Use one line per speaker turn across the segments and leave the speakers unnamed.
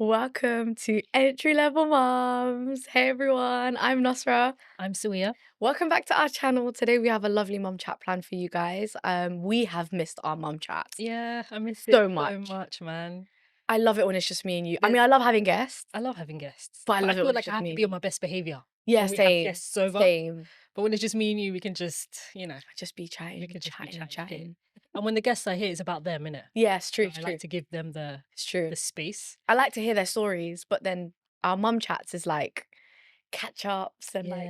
Welcome to Entry Level Moms. Hey everyone, I'm Nasra.
I'm Suia.
Welcome back to our channel. Today we have a lovely mom chat planned for you guys. We have missed our mom chats
Yeah, I missed it
so
so
much.
much, man.
I love it when it's just me and you. I mean,
There's
I love having guests,
I love having guests,
but I
but I
love it
feel
when it's
like I
just
have
me
to
and
be on
you.
my best behavior
Yeah,
when we have
same,
guests over.
same.
But when it's just me and you, we can just,
Just be
we
chatting,
can just be
chatting, and
chatting here.
chatting.
And when the guests are here, it's about them, innit?
Yeah, it's true,
So
it's
I
true,
like to give them the
it's true.
the space.
I like to hear their stories, but then our mum chats is like catch ups and like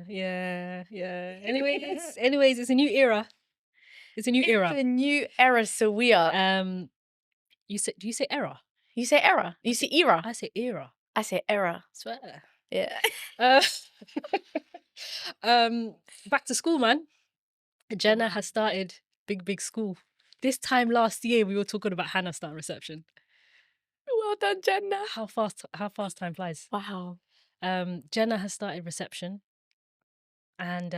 Yeah. Anyways, it's a new era. It's a new
it's
era.
a new era. So we are.
Um, do you say era?
You say era.
I
You
say
say era.
I say era.
I say era.
Swear.
Yeah.
Uh, um, back to school, man. Jenna
Wow.
has started big school. This time last year, we were talking about Hannah starting reception.
Well done, Jenna.
How fast time flies.
Wow.
Jenna has started reception, and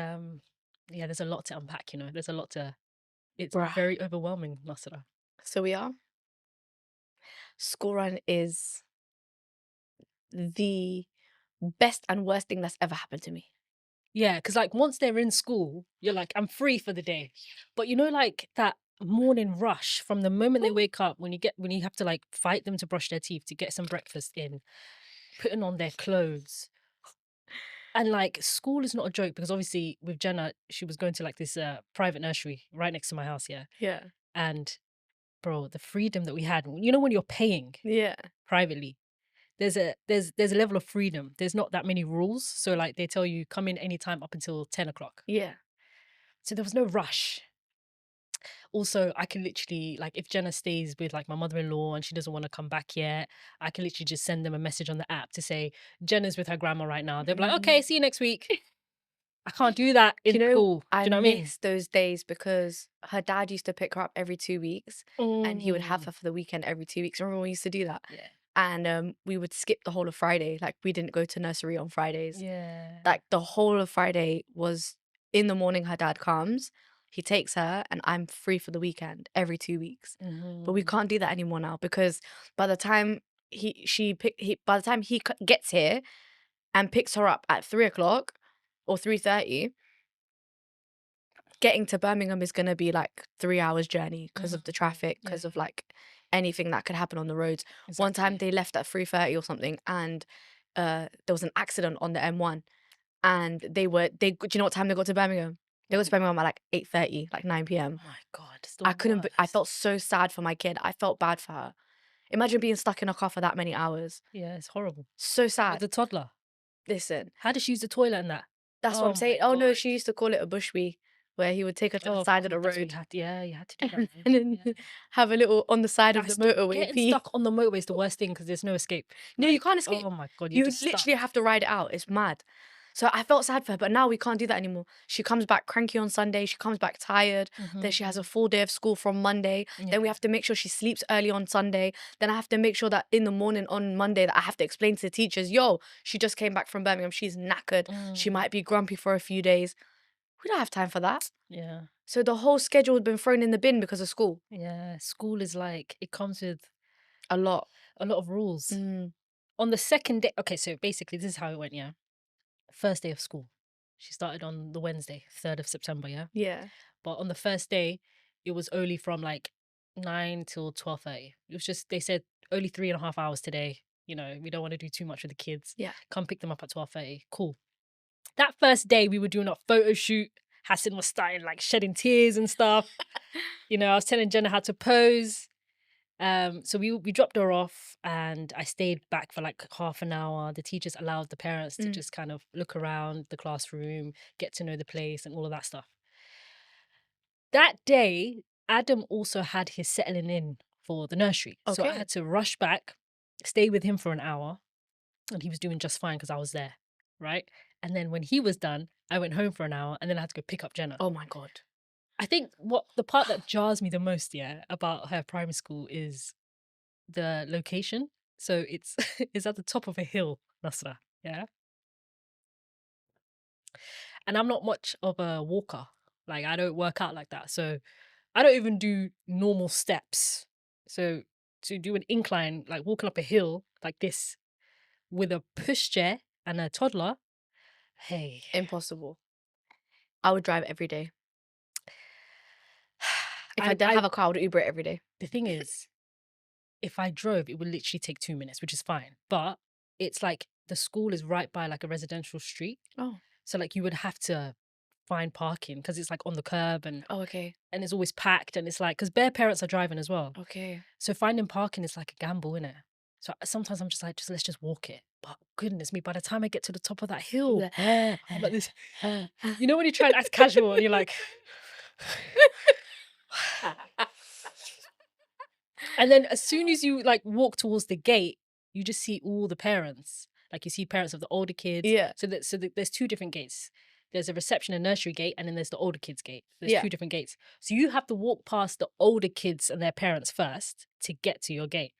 yeah, there's a lot to unpack. There's a lot to. It's
Bruh.
very overwhelming, Nasra.
So we are. School run is the best and worst thing that's ever happened to me.
Yeah, because like once they're in school, you're like, I'm free for the day. But like that morning rush from the moment they wake up, when you have to like fight them to brush their teeth to get some breakfast in, putting on their clothes. And like school is not a joke because obviously with Jenna, she was going to like this private nursery right next to my house, yeah.
Yeah.
And bro, the freedom that we had, when you're paying
Yeah.
privately, there's a level of freedom. There's not that many rules. So like they tell you come in anytime up until 10 o'clock.
Yeah.
So there was no rush. Also, I can literally like if Jenna stays with like my mother-in-law and she doesn't want to come back yet, I can literally just send them a message on the app to say Jenna's with her grandma right now. They'll be like, okay, see you next week. I can't do that
Do
in
you know,
school.
I
Do you know what I mean?
miss those days because her dad used to pick her up every 2 weeks and he would have
Mm.
her for the weekend every 2 weeks. Remember when we used to do that?
Yeah.
And we would skip the whole of Friday. Like we didn't go to nursery on Fridays.
Yeah.
Like the whole of Friday was in the morning her dad comes, he takes her and I'm free for the weekend every 2 weeks. But we
Mhm.
can't do that anymore now because by the time by the time gets here and picks her up at 3 o'clock or 3:30, getting to Birmingham is gonna be like 3 hours journey because of the traffic,
Yeah,
because of like anything that could happen on the roads. One time
exactly.
they left at 3:30 or something and there was an accident on the M1 and do you know what time they got to Birmingham? They got to Birmingham at like 8:30, like 9 p.m.
Oh my God, it's the
I couldn't I
worst.
felt so sad for my kid. I felt bad for her. Imagine being stuck in a car for that many hours.
Yeah, it's horrible.
So
With
sad.
the toddler.
Listen,
How does she use the toilet and that?
that's what I'm
Oh
saying.
my
Oh no,
God.
she used to call it a bush wee, where he would take her to the
Oh, of
side of
course,
the
that's what
road
you had to, yeah, you had to do that, man.
and
Yeah.
then have a little on the side of the
That's the
motorway
getting
pee.
stuck on the motorway is the worst thing because there's no escape.
No, you
Like,
can't escape.
oh my God, you're
You
just stuck.
literally have to ride it out. It's mad. So I felt sad for her, but now we can't do that anymore. She comes back cranky on Sunday. She comes back tired. Then she has a full day of school from Monday. Then we
Yeah.
have to make sure she sleeps early on Sunday. Then I have to make sure that in the morning on Monday that I have to explain to the teachers, yo, she just came back from Birmingham. She's knackered. She
Mm,
might be grumpy for a few days. We don't have time for that.
yeah.
So the whole schedule has been thrown in the bin because of school.
Yeah. School is like, it comes with
A lot.
a lot of rules.
Mm.
On the second day, okay, so basically, this is how it went, yeah. First day of school. She started on the Wednesday, 3rd of September, yeah.
Yeah.
But on the first day, it was only from like 9 till 12:30. It was just, they said only 3.5 hours today. We don't want to do too much with the kids.
Yeah.
Come pick them up at 12:30. Cool. That first day, we were doing a photo shoot. Hassan was starting like shedding tears and stuff. I was telling Jenna how to pose. So we dropped her off and I stayed back for like half an hour. The teachers allowed the parents to
Mm.
just kind of look around the classroom, get to know the place and all of that stuff. That day, Adam also had his settling in for the nursery. So I
Okay.
had to rush back, stay with him for an hour, and he was doing just fine because I was there, right? And then when he was done, I went home for an hour and then I had to go pick up Jenna.
Oh my God.
I think what the part that jars me the most, yeah, about her primary school is the location. So it's it's at the top of a hill, Nasra. Yeah. And I'm not much of a walker. Like I don't work out like that. So I don't even do normal steps. So to do an incline, like walking up a hill like this with a pushchair and a toddler, hey.
Impossible. I would drive every day. If I
I,
didn't
I
have a car, I would Uber it every day.
the thing is, if I drove, it would literally take 2 minutes, which is fine. But it's like the school is right by like a residential street.
Oh.
So like you would have to find parking because it's like on the curb and
Oh, okay.
it's always packed, and it's like because bare parents are driving as well.
Okay.
So finding parking is like a gamble, innit? So sometimes I'm just like, let's just walk it. But goodness me, by the time I get to the top of that hill, I'm like this. You know when you try and act casual and you're like, and then as soon as you like walk towards the gate, you just see all the parents. Like you see parents of the older kids.
Yeah.
There's two different gates. There's a reception and nursery gate, and then there's the older kids gate. There's
Yeah.
two different gates. So you have to walk past the older kids and their parents first to get to your gate.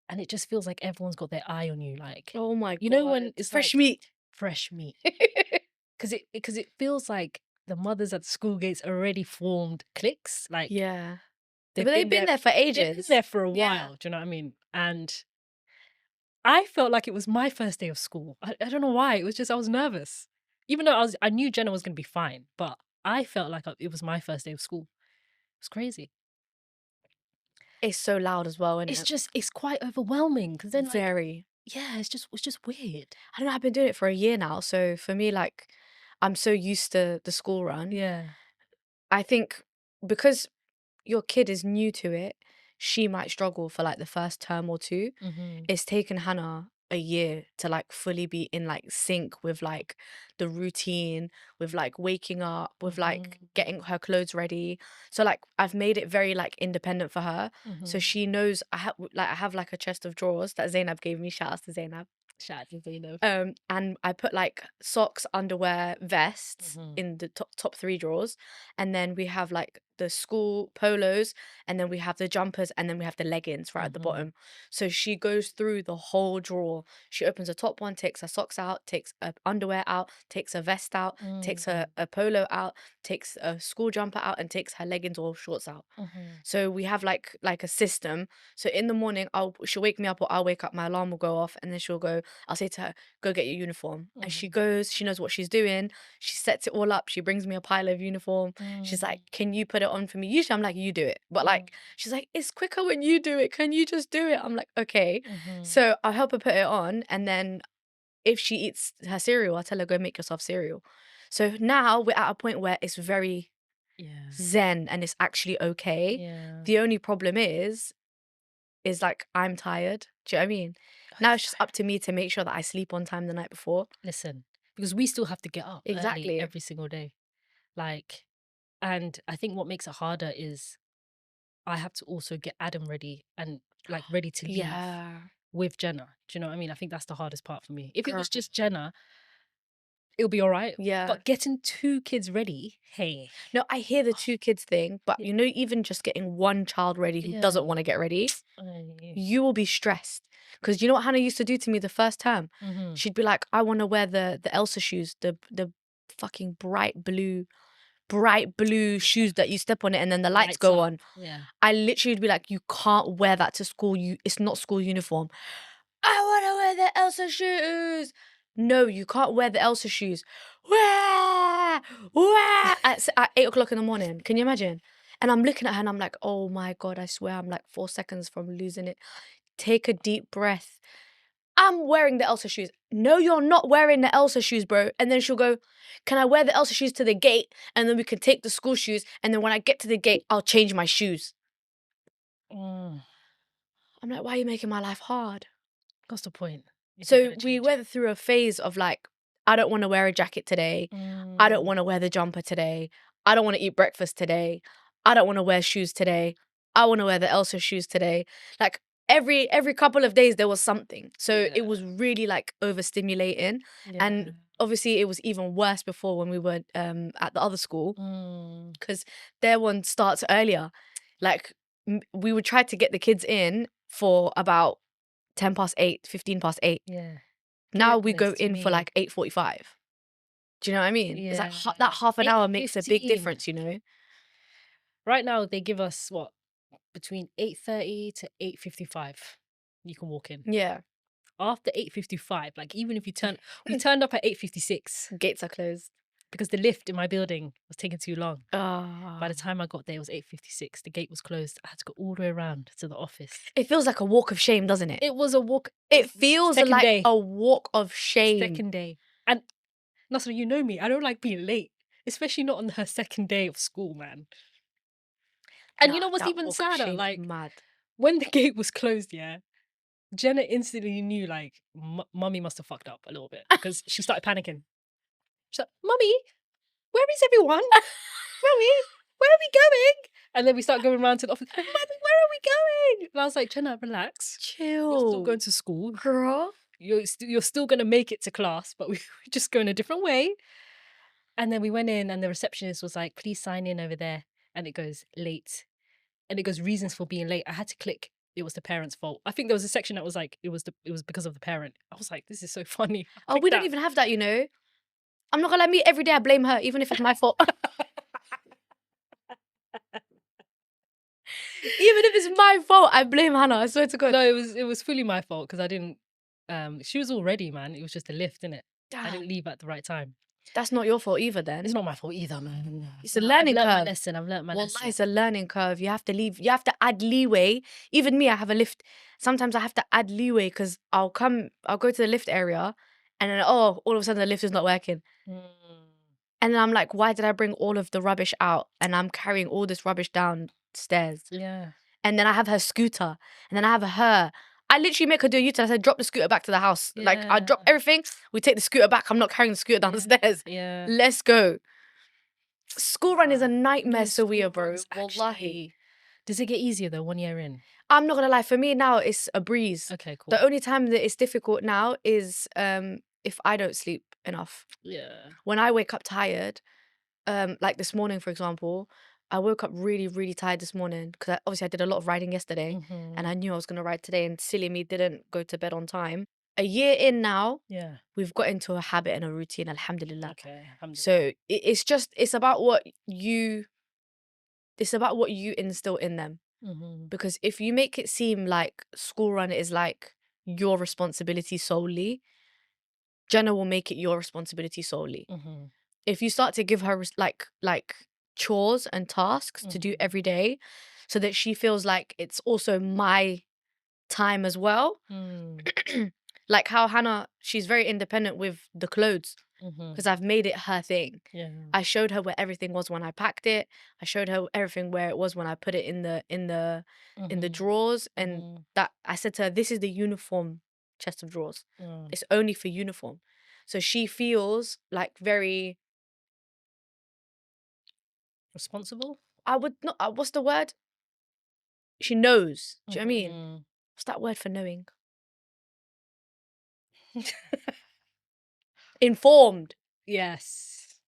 And it just feels like everyone's got their eye on you. Like,
Oh my god.
you know when it's
fresh
like,
meat.
fresh meat. Because it feels like the mothers at the school gates already formed cliques. Like,
Yeah.
they've
But they've been there for
They've been
ages.
there for a
Yeah.
while. Do you know what I mean? And I felt like it was my first day of school. I don't know why. It was just I was nervous, even though I knew Jenna was going to be fine. But I felt like it was my first day of school. It's crazy.
It's so loud as well, isn't it?
It's quite overwhelming because then like,
Very.
yeah, it's just weird.
I don't know, I've been doing it for a year now. So for me, like, I'm so used to the school run.
Yeah.
I think because your kid is new to it, she might struggle for like the first term or two.
Mm-hmm.
It's taken Hannah a year to like fully be in like sync with like the routine, with like waking up, with like getting her clothes ready. So like I've made it very like independent for her. So she knows I have like a chest of drawers that Zainab gave me. Shout out to Zainab.
Shout out to Zainab.
And I put like socks, underwear, vests in the top three drawers, and then we have like the school polos, and then we have the jumpers, and then we have the leggings right at the bottom. So she goes through the whole drawer. She opens the top one, takes her socks out, takes her underwear out, takes her vest out, takes her a polo out, takes a school jumper out, and takes her leggings or shorts out. So we have like a system. So in the morning, she'll wake me up or I'll wake up. My alarm will go off, and then she'll go. I'll say to her, "Go get your uniform." And she goes. She knows what she's doing. She sets it all up. She brings me a pile of uniform. She's like, "Can you put it on for me?" Usually I'm like, "You do it," but like she's like, "It's quicker when you do it. Can you just do it?" I'm like, "Okay." So I'll help her put it on, and then if she eats her cereal, I tell her, "Go make yourself cereal." So now we're at a point where it's very zen and it's actually okay.
Yeah.
The only problem is like I'm tired. Do you know what I mean? Now it's just up to me to make sure that I sleep on time the night before.
Listen, because we still have to get up early
Exactly.
every single day. Like, and I think what makes it harder is I have to also get Adam ready and like ready to leave
Yeah.
with Jenna. Do you know what I mean? I think that's the hardest part for me. If it was
Girl.
just Jenna, it'll be all right.
Yeah.
But getting two kids ready, hey.
No, I hear the two kids thing, but you know, even just getting one child ready who doesn't want to get ready, you will be stressed. Because you know what Hannah used to do to me the first term? She'd be like, "I want to wear the Elsa shoes, the fucking bright blue shoes that you step on it and then the lights go on."
Yeah.
I literally would be like, "You can't wear that to school. It's not school uniform." "I want to wear the Elsa shoes." "No, you can't wear the Elsa shoes." Wah! Wah! At 8 o'clock in the morning. Can you imagine? And I'm looking at her and I'm like, oh my God, I swear I'm like 4 seconds from losing it. Take a deep breath. "I'm wearing the Elsa shoes." "No, you're not wearing the Elsa shoes, bro." And then she'll go, "Can I wear the Elsa shoes to the gate? And then we can take the school shoes. And then when I get to the gate, I'll change my shoes." I'm like, why are you making my life hard?
What's the point?
So we went through a phase of like, I don't want to wear a jacket today. I don't want to wear the jumper today. I don't want to eat breakfast today. I don't want to wear shoes today. I want to wear the Elsa shoes today. Like every couple of days there was something. So it was really like overstimulating. And obviously it was even worse before when we were at the other school because their one starts earlier. Like we would try to get the kids in for about 8:10, 8:15.
Yeah.
Now we go
Goodness
in for
me.
like 8:45. Do you know what I mean? It's like
Yeah.
that half an hour makes a big
8:15.
difference, you know?
Right now they give us what? between 8:30 to 8:55. You can walk in.
Yeah.
After 8:55, like even if we turned up at 8:56
Gates are closed.
because the lift in my building was taking too long. By the
Ah.
time I got there, it was 8:56. The gate was closed. I had to go all the way around to the office.
It feels like a walk of shame, doesn't it?
It was a walk.
It feels
Second
like
day.
a walk of shame.
Second day. And Nasra, you know me. I don't like being late, especially not on her second day of school, man. And you know what's
That
even
walk of
sadder?
shame's
Like
mad.
when the gate was closed, yeah, Jenna instantly knew like mummy must have fucked up a little bit because she started panicking. She's like, "Mummy, where is everyone? Mummy, where are we going?" And then we start going around to the office. Mummy, where are we going? And I was like, Jenna, relax.
Chill.
You're still going to school.
Girl.
You're still gonna make it to class, but we're just going a different way. And then we went in, and the receptionist was like, "Please sign in over there." And it goes late, and it goes reasons for being late. I had to click. It was the parent's fault. I think there was a section that was like it was because of the parent. I was like, this is so funny.
Oh, we don't even have that, you know. I'm not gonna lie, me every day I blame her, even if it's my fault. Even if it's my fault, I blame Hannah. I swear to God.
No, it was fully my fault because I didn't. She was all ready, man. It was just a lift, innit? I didn't leave at the right time.
That's not your fault either, then.
It's not my fault either, man.
It's a learning
I've learned my
curve.
lesson. I've learned my
Wallahi,
lesson.
it's a learning curve. You have to leave. You have to add leeway. Even me, I have a lift. Sometimes I have to add leeway because I'll go to the lift area, and then all of a sudden the lift is not working. And then I'm like, why did I bring all of the rubbish out? And I'm carrying all this rubbish downstairs.
Yeah.
And then I have her scooter. And then I have her. I literally make her do a U-turn. I said, drop the scooter back to the house. Like, I drop everything. We take the scooter back. I'm not carrying the scooter downstairs.
Yeah.
Let's go. School run is a nightmare,
No, school
Sawia, bro.
runs
Wallahi.
actually- Does it get easier though 1 year in?
I'm not gonna lie. For me now, it's a breeze.
Okay, cool.
The only time that it's difficult now is if I don't sleep enough.
Yeah.
When I wake up tired, like this morning, for example, I woke up really, really tired this morning because obviously I did a lot of riding yesterday, and I knew I was gonna ride today, and silly me didn't go to bed on time. A year in now,
Yeah.
we've got into a habit and a routine, alhamdulillah.
Okay. Alhamdulillah.
So it's about what you instill in them. Because if you make it seem like school run is like your responsibility solely, Jenna will make it your responsibility solely. If you start to give her like chores and tasks to do every day, so that she feels like it's also my time as well. Like how Hannah, she's very independent with the clothes because I've made it her thing.
Yeah.
I showed her where everything was when I packed it. I showed her everything where it was when I put it in the drawers, and that I said to her, this is the uniform chest of drawers. It's only for uniform. So she feels like very
Responsible?
I would not what's the word? She knows. Do you know what I mean? What's that word for knowing? Informed.
Yes.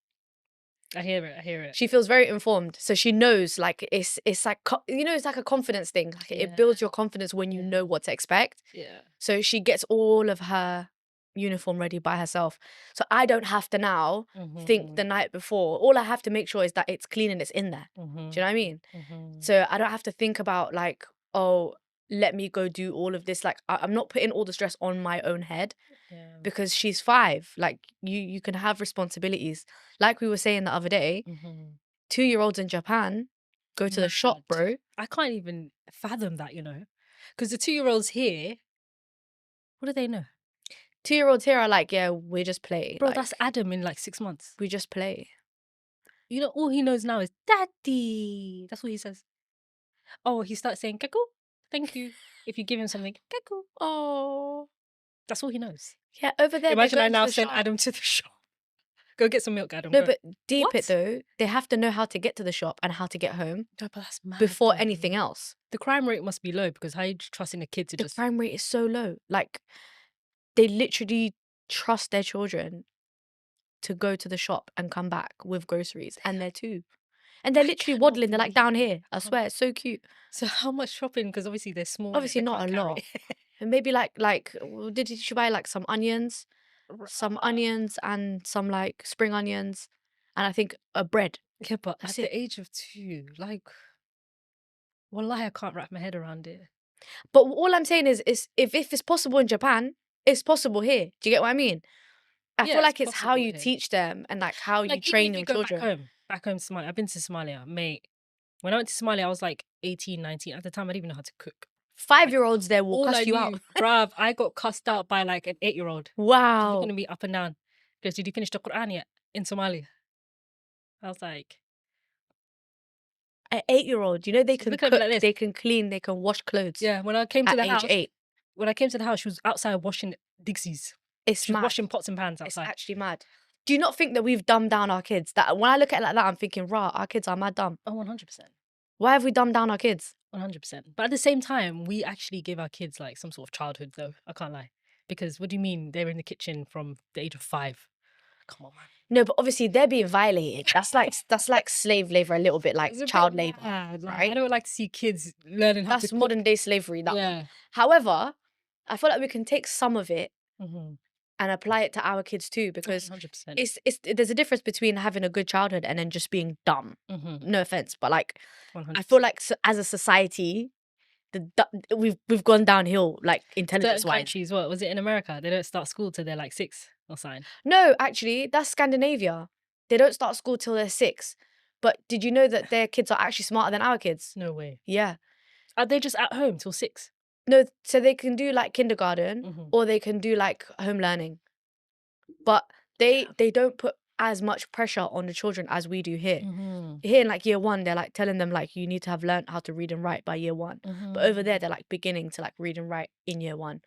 I hear it.
She feels very informed, so she knows. Like it's like it's like a confidence thing. Like it builds your confidence when you know what to expect.
Yeah.
So she gets all of her uniform ready by herself. So I don't have to now think the night before. All I have to make sure is that it's clean and it's in there. Do you know what I mean? So I don't have to think about like, oh, let me go do all of this. Like I'm not putting all the stress on my own head. Because she's 5. Like you can have responsibilities. Like we were saying the other day, 2-year-olds in Japan go to the shop, bro.
I can't even fathom that, because the 2-year-olds here, what do they know?
2-year-olds here are like, yeah, we're just playing.
Bro,
like,
that's Adam in like 6 months.
we just play.
All he knows now is daddy. That's what he says. Oh, he starts saying kaku. Thank you. If you give him something, kaku.
Oh,
that's all he knows.
Yeah, over there.
Imagine I
I
now send Adam to the shop. Go get some milk, Adam.
No,
go.
but deep
What?
it though, they have to know how to get to the shop and how to get home
No, but that's mad,
before
though.
anything else.
The crime rate must be low because how are you trusting a kid to
The crime rate is so low. Like they literally trust their children to go to the shop and come back with groceries, and they're 2. And they're literally waddling. They're like down here. I swear, it's so cute.
So how much shopping? Because obviously they're small.
Obviously
they
not
can't
a
carry
lot.
it.
And maybe did she buy like some onions? Some onions and some like spring onions, and I think a bread.
Yeah, but
That's
at
it.
the age of 2, like Wallahi, I can't wrap my head around it.
But all I'm saying is if it's possible in Japan, it's possible here. Do you get what I mean? I
Yeah,
feel
it's
like it's how
possible
you
here.
teach them and like how you
Like, even
train
if you
your
go
children.
back home to Somalia. I've been to Somalia, mate. When I went to Somalia, I was like 18, 19. At the time, I didn't even know how to cook. Like,
5-year-olds there will
all I
cuss you out.
knew, bruv, I got cussed out by like an 8-year-old. She's looking
Wow.
at me up and down. Goes, did you finish the Quran yet? In Somalia. I was like,
An 8-year-old, you know they
she's
can
looking at me like
cook,
this.
they can clean, they can wash clothes
Yeah, when I came to
at
the
age
house,
8.
she was outside washing Dixies.
It's
She was
mad.
washing pots and pans
It's
outside.
actually mad. Do you not think that we've dumbed down our kids? That when I look at it like that, I'm thinking, rah, our kids are mad dumb.
Oh, 100%.
Why have we dumbed down our kids?
100%. But at the same time, we actually give our kids like some sort of childhood, though. I can't lie. Because what do you mean they're in the kitchen from the age of 5? Come on, man.
No, but obviously they're being violated. That's like slave labor, a little bit like
It's a bit
child labor,
mad. Like, I
right?
don't like to see kids learning how to
That's
cook.
modern day slavery, that one.
Yeah.
However, I feel like we can take some of it
Mm-hmm.
and apply it to our kids too, because
100%.
it's there's a difference between having a good childhood and then just being dumb.
Mm-hmm.
No offense, but like I
100%.
feel like as a society, we've gone downhill, like
Certain
intelligence wise.
countries, what was it in America? They don't start school till they're like 6 or something.
No, actually, that's Scandinavia. They don't start school till they're 6. But did you know that their kids are actually smarter than our kids?
No way.
Yeah.
Are they just at home till 6?
No, so they can do like kindergarten
Mm-hmm.
or they can do like home learning. But they don't put as much pressure on the children as we do here.
Mm-hmm.
Here in like year 1, they're like telling them like you need to have learned how to read and write by year 1. But over there, they're like beginning to like read and write in year 1.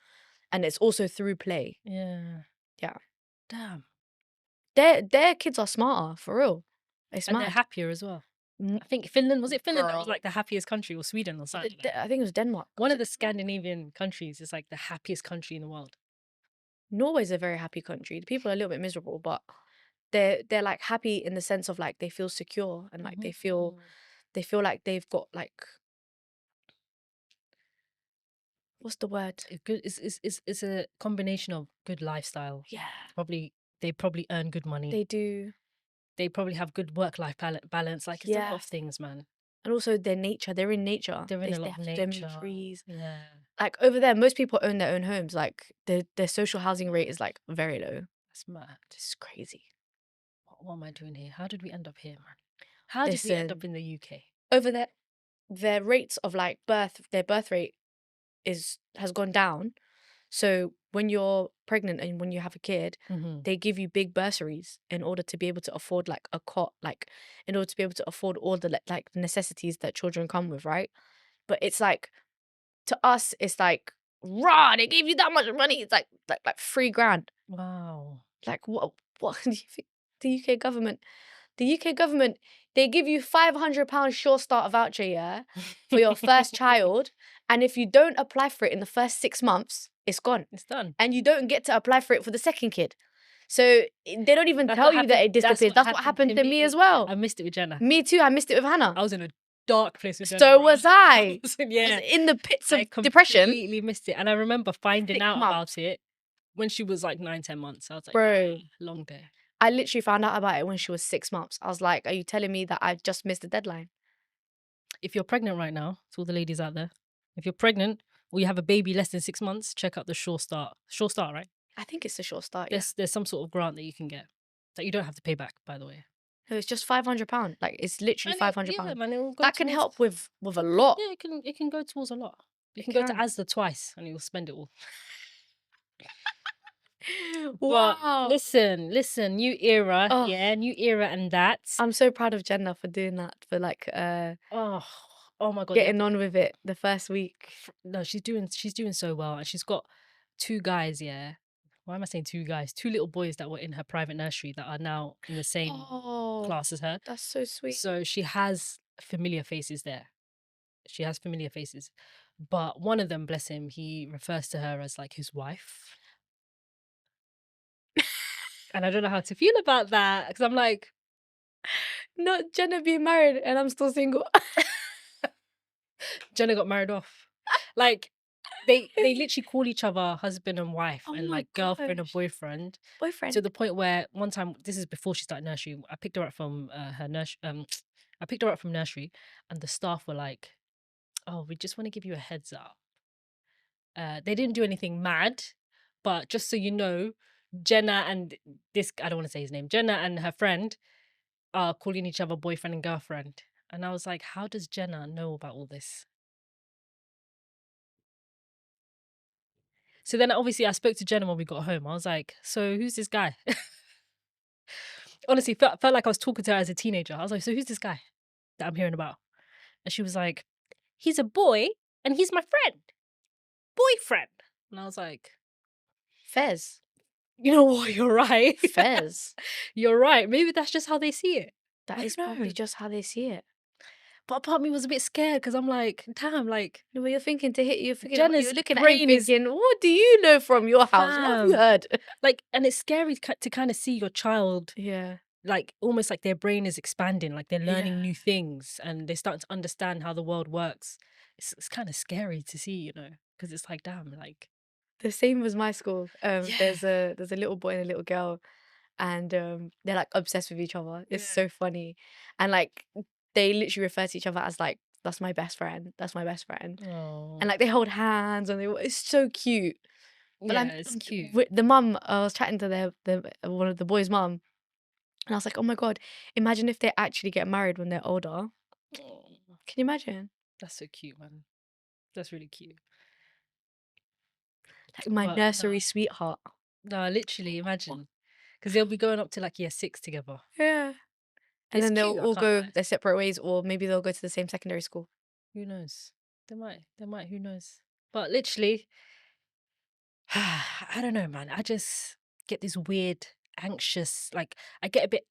And it's also through play.
Yeah.
Yeah.
Damn.
Their kids are smarter, for real. It's
And they're
mad.
happier as well.
Mm,
I think Finland, was it Finland that was
girl.
like the happiest country, or Sweden or something like that?
I think it was Denmark.
One of the Scandinavian countries is like the happiest country in the world.
Norway's a very happy country. The people are a little bit miserable, but they're like happy in the sense of like they feel secure and like they feel like they've got like what's the word?
It's good. It's a combination of good lifestyle.
Yeah,
They probably earn good money.
they do.
They probably have good work-life balance. Like, it's a lot
Yeah,
of things, man.
and also their nature. They're in nature.
They're in a
They
lot of
have so many
nature.
trees.
Yeah.
Like over there, most people own their own homes. Like their social housing rate is like very low.
That's mad.
It's crazy.
What am I doing here? How did we end up here, man? How did we end up
Listen,
in the UK?
over there, their rates of like their birth rate has gone down. So when you're pregnant and when you have a kid,
Mm-hmm.
they give you big bursaries in order to be able to afford like a cot, like in order to be able to afford all the like necessities that children come with, right? But it's like to us, it's like rah, they gave you that much money. It's like 3 grand.
Wow.
Like what do you think? The UK government, they give you £500 Sure Start voucher, yeah, for your first child, and if you don't apply for it in the first 6 months, it's gone.
It's done.
And you don't get to apply for it for the second kid. So they don't even
That's
tell
what
you that
happened.
it disappears. That's what happened to me as well.
I missed it with Jenna.
Me too. I missed it with Hannah.
I was in a dark place with Jenna.
So
bro.
was I.
Yeah.
Was in the pits
I
of depression.
completely missed it. And I remember finding
Thick
out
months.
about it when she was like 9, 10 months. I was like,
Bro.
long day.
I literally found out about it when she was 6 months. I was like, are you telling me that I've just missed the deadline?
If you're pregnant right now, to all the ladies out there, if you're pregnant or you have a baby less than 6 months, check out the Sure Start. Sure Start, right?
I think it's a Sure Start, yeah.
There's some sort of grant that you can get that you don't have to pay back, by the way.
No, it's just £500. Like it's literally £500.
Yeah, man, it will go
That can
towards-
help with a lot.
Yeah, it can go towards a lot. You
It
can go to
can.
Asda twice and you'll spend it all.
Wow.
But listen, new era,
Oh.
yeah, new era, and that.
I'm so proud of Jenna for doing that, for like
Oh my god,
getting on with it the first week.
no, she's doing so well, and she's got 2 guys. Yeah, why am I saying 2 guys? 2 little boys that were in her private nursery that are now in the same
Oh,
class as her.
that's so sweet.
So she has familiar faces there. She has familiar faces, but one of them, bless him, he refers to her as like his wife. And I don't know how to feel about that because I'm like,
Not Jenna being married and I'm still single.
Jenna got married off. Like they literally call each other husband and wife
Oh
and
my
like girlfriend and
gosh.
boyfriend.
Boyfriend.
To the point where one time, this is before she started nursery, I picked her up from her nursery. I picked her up from nursery, and the staff were like, oh, we just want to give you a heads up. They didn't do anything mad, but just so you know, Jenna and this, I don't want to say his name, Jenna and her friend are calling each other boyfriend and girlfriend. And I was like, how does Jenna know about all this? So then obviously I spoke to Jenna when we got home. I was like, so who's this guy? Honestly, felt like I was talking to her as a teenager. I was like, so who's this guy that I'm hearing about? And she was like, he's a boy and he's my friend. Boyfriend. And I was like,
Fez.
you know what? You're right.
Fez.
You're right. Maybe that's just how they see it.
That
I
is
don't know.
probably just how they see it.
But part of me was a bit scared because I'm like, damn, like,
No, but you're thinking to hit. You're thinking.
Jenna's
You're looking at him
brain is
thinking, "What do you know from your house? What have you
fam.
heard?"
Like, and it's scary to kind of see your child,
Yeah.
like, almost like their brain is expanding, like they're learning
Yeah.
new things and they're starting to understand how the world works. It's kind of scary to see, you know, because it's like, damn, like,
The same was my school.
yeah,
There's a little boy and a little girl, and they're like obsessed with each other. It's
yeah.
so funny, and like they literally refer to each other as like, "That's my best friend. That's my best friend,"
Oh,
and like they hold hands and it's so cute. But
yeah, it's cute.
with the mum, I was chatting to the one of the boys' mum, and I was like, "Oh my god, imagine if they actually get married when they're older.
Oh,
Can you imagine?
that's so cute, man. That's really cute.
Like my
But no,
nursery sweetheart."
no, literally, imagine. Because they'll be going up to like year 6 together.
Yeah. And
It's
then they'll
cute, I
all
can't
go
lie.
their separate ways, or maybe they'll go to the same secondary school.
Who knows? They might, who knows? But literally, I don't know, man. I just get this weird, anxious, like, I get a bit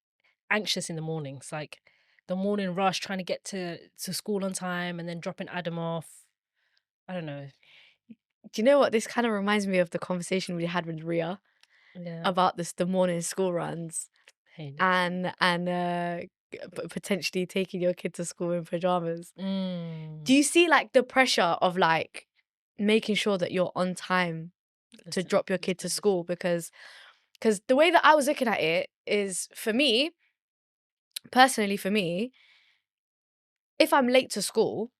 anxious in the mornings, like the morning rush, trying to get to school on time and then dropping Adam off. I don't know.
Do you know what? This kind of reminds me of the conversation we had with Ria
Yeah.
about the morning school runs
Hey, no.
and potentially taking your kid to school in pajamas. Do
Mm,
you see like the pressure of like making sure that you're on time to
listen,
drop your kid to school? Because the way that I was looking at it is, for me, personally, for me, if I'm late to school,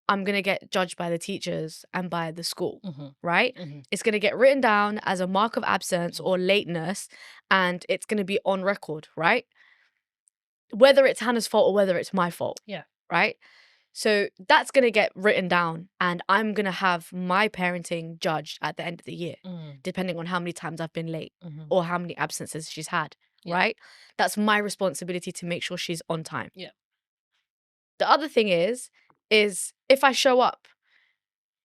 I'm gonna get judged by the teachers and by the school,
Mhm,
right?
mhm,
It's gonna get written down as a mark of absence
mhm.
or lateness, and it's gonna be on record, right? Whether it's Hannah's fault or whether it's my fault,
Yeah.
right? So that's gonna get written down, and I'm gonna have my parenting judged at the end of the year,
Mm,
depending on how many times I've been late
mhm.
or how many absences she's had,
Yeah.
right? That's my responsibility to make sure she's on time.
Yeah.
The other thing is if I show up,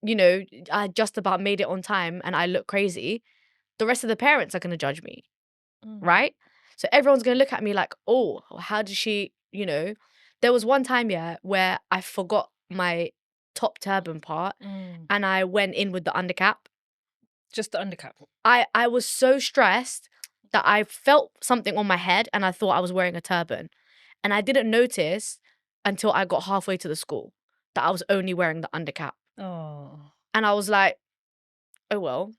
you know, I just about made it on time and I look crazy, the rest of the parents are going to judge me,
Mm,
right? So everyone's going to look at me like, oh, how did she, you know? There was one time, yeah, where I forgot my top turban part
mm.
and I went in with the undercap.
Just the undercap.
I was so stressed that I felt something on my head and I thought I was wearing a turban. And I didn't notice until I got halfway to the school that I was only wearing the undercap.
Oh,
And I was like, oh well.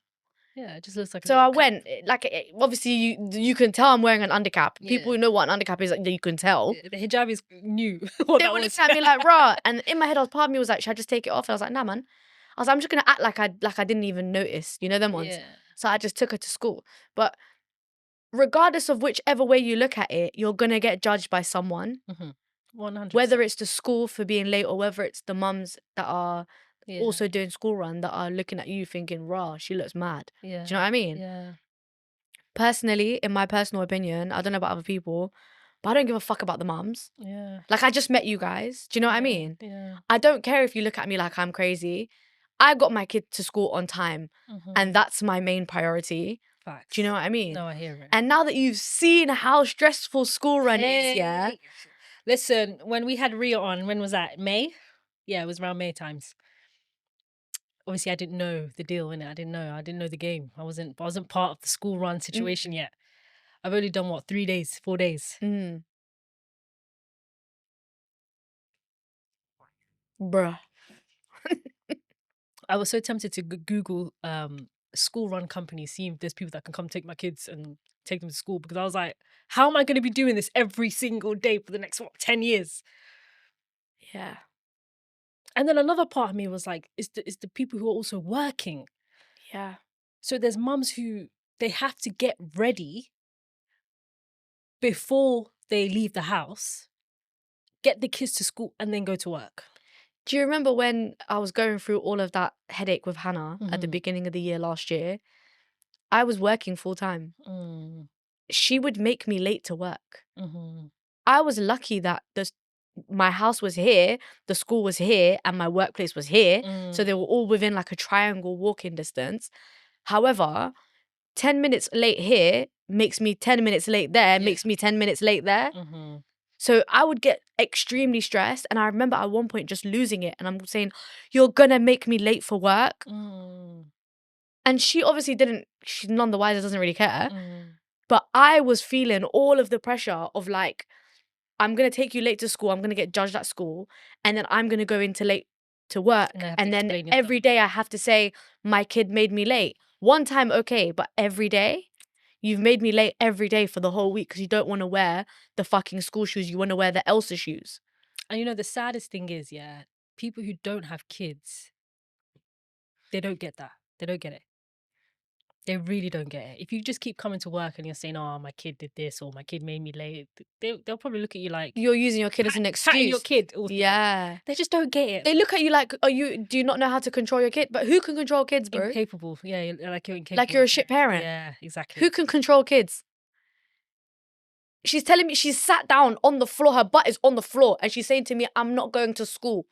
yeah. It just looks like a
So I
little cap.
went, obviously you can tell I'm wearing an undercap.
Yeah.
People who know what an undercap is, like, you can tell.
The hijab is new. What
They
that
were
was.
looking at me like, rah. And in my head, part of me was like, should I just take it off? And I was like, nah, man. I was like, I'm just gonna act like I didn't even notice. You know them ones.
Yeah.
So I just took her to school. But regardless of whichever way you look at it, you're gonna get judged by someone.
100%.
Whether it's the school for being late or whether it's the mums that are
Yeah.
also doing school run that are looking at you thinking, rah, she looks mad.
Yeah.
Do you know what I mean?
Yeah.
Personally, in my personal opinion, I don't know about other people, but I don't give a fuck about the mums.
Yeah.
Like, I just met you guys. Do you know what I
Yeah.
mean?
Yeah.
I don't care if you look at me like I'm crazy. I got my kid to school on time, and that's my main priority. Do you know
Facts.
what I mean?
No, I hear it.
And now that you've seen how stressful school run is, yeah,
Hey, listen, when we had Ria on, when was that? May? Yeah, it was around May times. Obviously, I didn't know the deal in it. I didn't know. I didn't know the game. I wasn't part of the school run situation
mm,
yet. I've only done what, 3 days, 4 days.
mm, bruh.
I was so tempted to Google school run companies, see if there's people that can come take my kids and take them to school, because I was like, how am I going to be doing this every single day for the next 10 years?
Yeah.
And then another part of me was like, is the people who are also working.
Yeah.
So there's mums who they have to get ready before they leave the house, get the kids to school, and then go to work.
Do you remember when I was going through all of that headache with Hannah at the beginning of the year last year? I was working full time. She would make me late to work. I was lucky that my house was here, the school was here, and my workplace was here. So they were all within like a triangle walking distance. However, 10 minutes late here makes me 10 minutes late there, makes me 10 minutes late there. So I would get extremely stressed. And I remember at one point just losing it. And I'm saying, you're going to make me late for work. And she obviously didn't, she's none the wiser, doesn't really care. But I was feeling all of the pressure of like, I'm going to take you late to school. I'm going to get judged at school. And then I'm going to go into late to work. And then every day I have to say, my kid made me late. One time, okay. But every day, you've made me late every day for the whole week because you don't want to wear the fucking school shoes. You want to wear the Elsa shoes.
And you know, the saddest thing is, people who don't have kids, they don't get that. They don't get it. They really don't get it. If you just keep coming to work and you're saying, oh, my kid did this or my kid made me late, they'll probably look at you like...
You're using your kid as an excuse.
Patting your kid.
Yeah.
They just don't get it.
They look at you like, do you not know how to control your kid? But who can control kids, bro?
Incapable. Yeah, like you're incapable.
Like you're a shit parent.
Yeah, exactly.
Who can control kids? She's telling me she's sat down on the floor. Her butt is on the floor. And she's saying to me, I'm not going to school.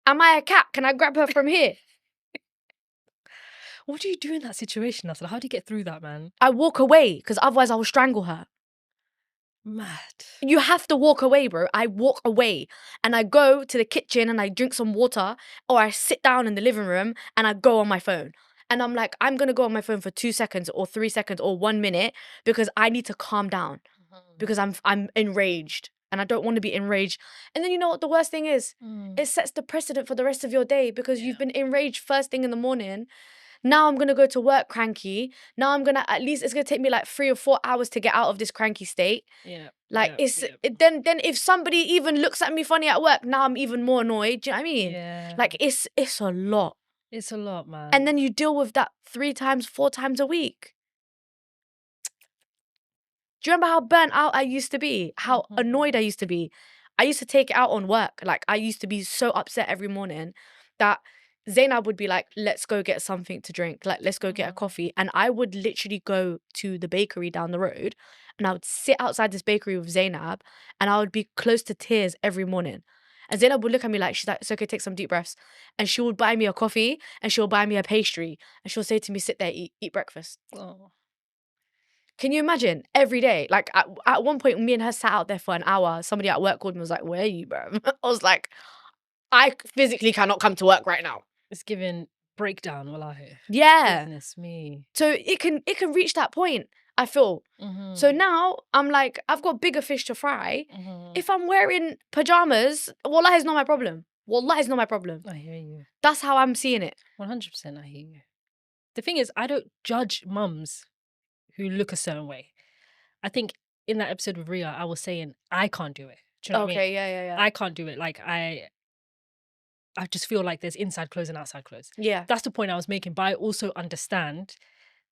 Am I a cat? Can I grab her from here?
What do you do in that situation, Nasser? How do you get through that, man?
I walk away because otherwise I will strangle her.
Mad.
You have to walk away, bro. I walk away and I go to the kitchen and I drink some water or I sit down in the living room and I go on my phone. And I'm like, I'm going to go on my phone for 2 seconds or 3 seconds or 1 minute because I need to calm down because I'm enraged and I don't want to be enraged. And then you know what the worst thing is? It sets the precedent for the rest of your day because you've been enraged first thing in the morning. Now I'm going to go to work cranky. Now I'm going to, at least it's going to take me like 3 or 4 hours to get out of this cranky state.
Yeah.
Like then if somebody even looks at me funny at work, now I'm even more annoyed. Do you know what I mean?
Yeah.
Like it's a lot.
It's a lot, man.
And then you deal with that 3 times, 4 times a week. Do you remember how burnt out I used to be? How annoyed I used to be? I used to take it out on work. Like I used to be so upset every morning that Zainab would be like, let's go get something to drink. Like, let's go get a coffee. And I would literally go to the bakery down the road and I would sit outside this bakery with Zainab and I would be close to tears every morning. And Zainab would look at me like, she's like, it's okay, take some deep breaths. And she would buy me a coffee and she'll buy me a pastry. And she'll say to me, sit there, eat breakfast.
Oh.
Can you imagine every day? Like at one point, me and her sat out there for an hour. Somebody at work called me and was like, where are you, bro? I was like, I physically cannot come to work right now.
It's giving breakdown, wallahi.
Yeah.
Goodness me.
So it can reach that point, I feel. So now I'm like, I've got bigger fish to fry. If I'm wearing pajamas, wallah is not my problem. Wallah is not my problem.
I hear you.
That's how I'm seeing it.
100% I hear you. The thing is, I don't judge mums who look a certain way. I think in that episode with Ria, I was saying, I can't do it. Do you know what I mean?
Okay, yeah.
I can't do it. Like, I just feel like there's inside clothes and outside clothes.
Yeah.
That's the point I was making. But I also understand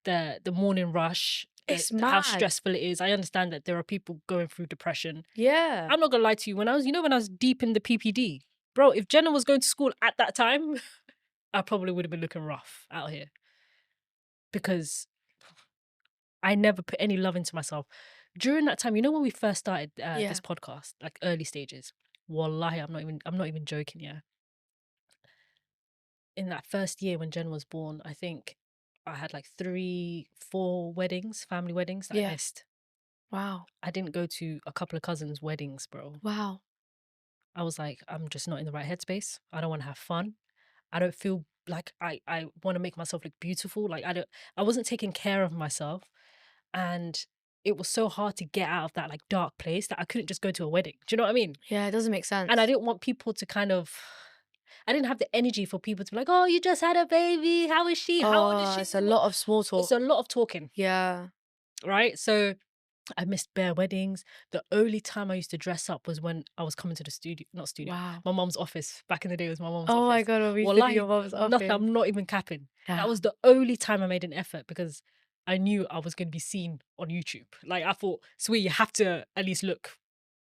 the morning rush,
It's
how
mad.
stressful it is. I understand that there are people going through depression.
Yeah.
I'm not gonna lie to you. When I was deep in the PPD, bro, if Jenna was going to school at that time, I probably would have been looking rough out here. Because I never put any love into myself. During that time, you know when we first started this podcast, like early stages, wallahi, I'm not even joking, yeah. In that first year when Jen was born, I think I had like 3, 4 weddings, family weddings that I missed.
Wow.
I didn't go to a couple of cousins' weddings, bro.
Wow.
I was like, I'm just not in the right headspace. I don't want to have fun. I don't feel like I want to make myself look beautiful. Like I wasn't taking care of myself. And it was so hard to get out of that like dark place that I couldn't just go to a wedding. Do you know what I mean?
Yeah, it doesn't make sense.
And I didn't want people to I didn't have the energy for people to be like, oh, you just had a baby. How is she? How old is she?
It's a lot of small talk.
It's a lot of talking.
Yeah.
Right? So I missed bare weddings. The only time I used to dress up was when I was coming to the studio, not studio,
Wow.
my mum's office. Back in the day, it was my mum's
Oh my
office.
God, when we used to do
Wallahi,
your mum's
nothing.
office.
I'm not even capping.
Yeah.
That was the only time I made an effort because I knew I was going to be seen on YouTube. Like I thought, sweet, you have to at least look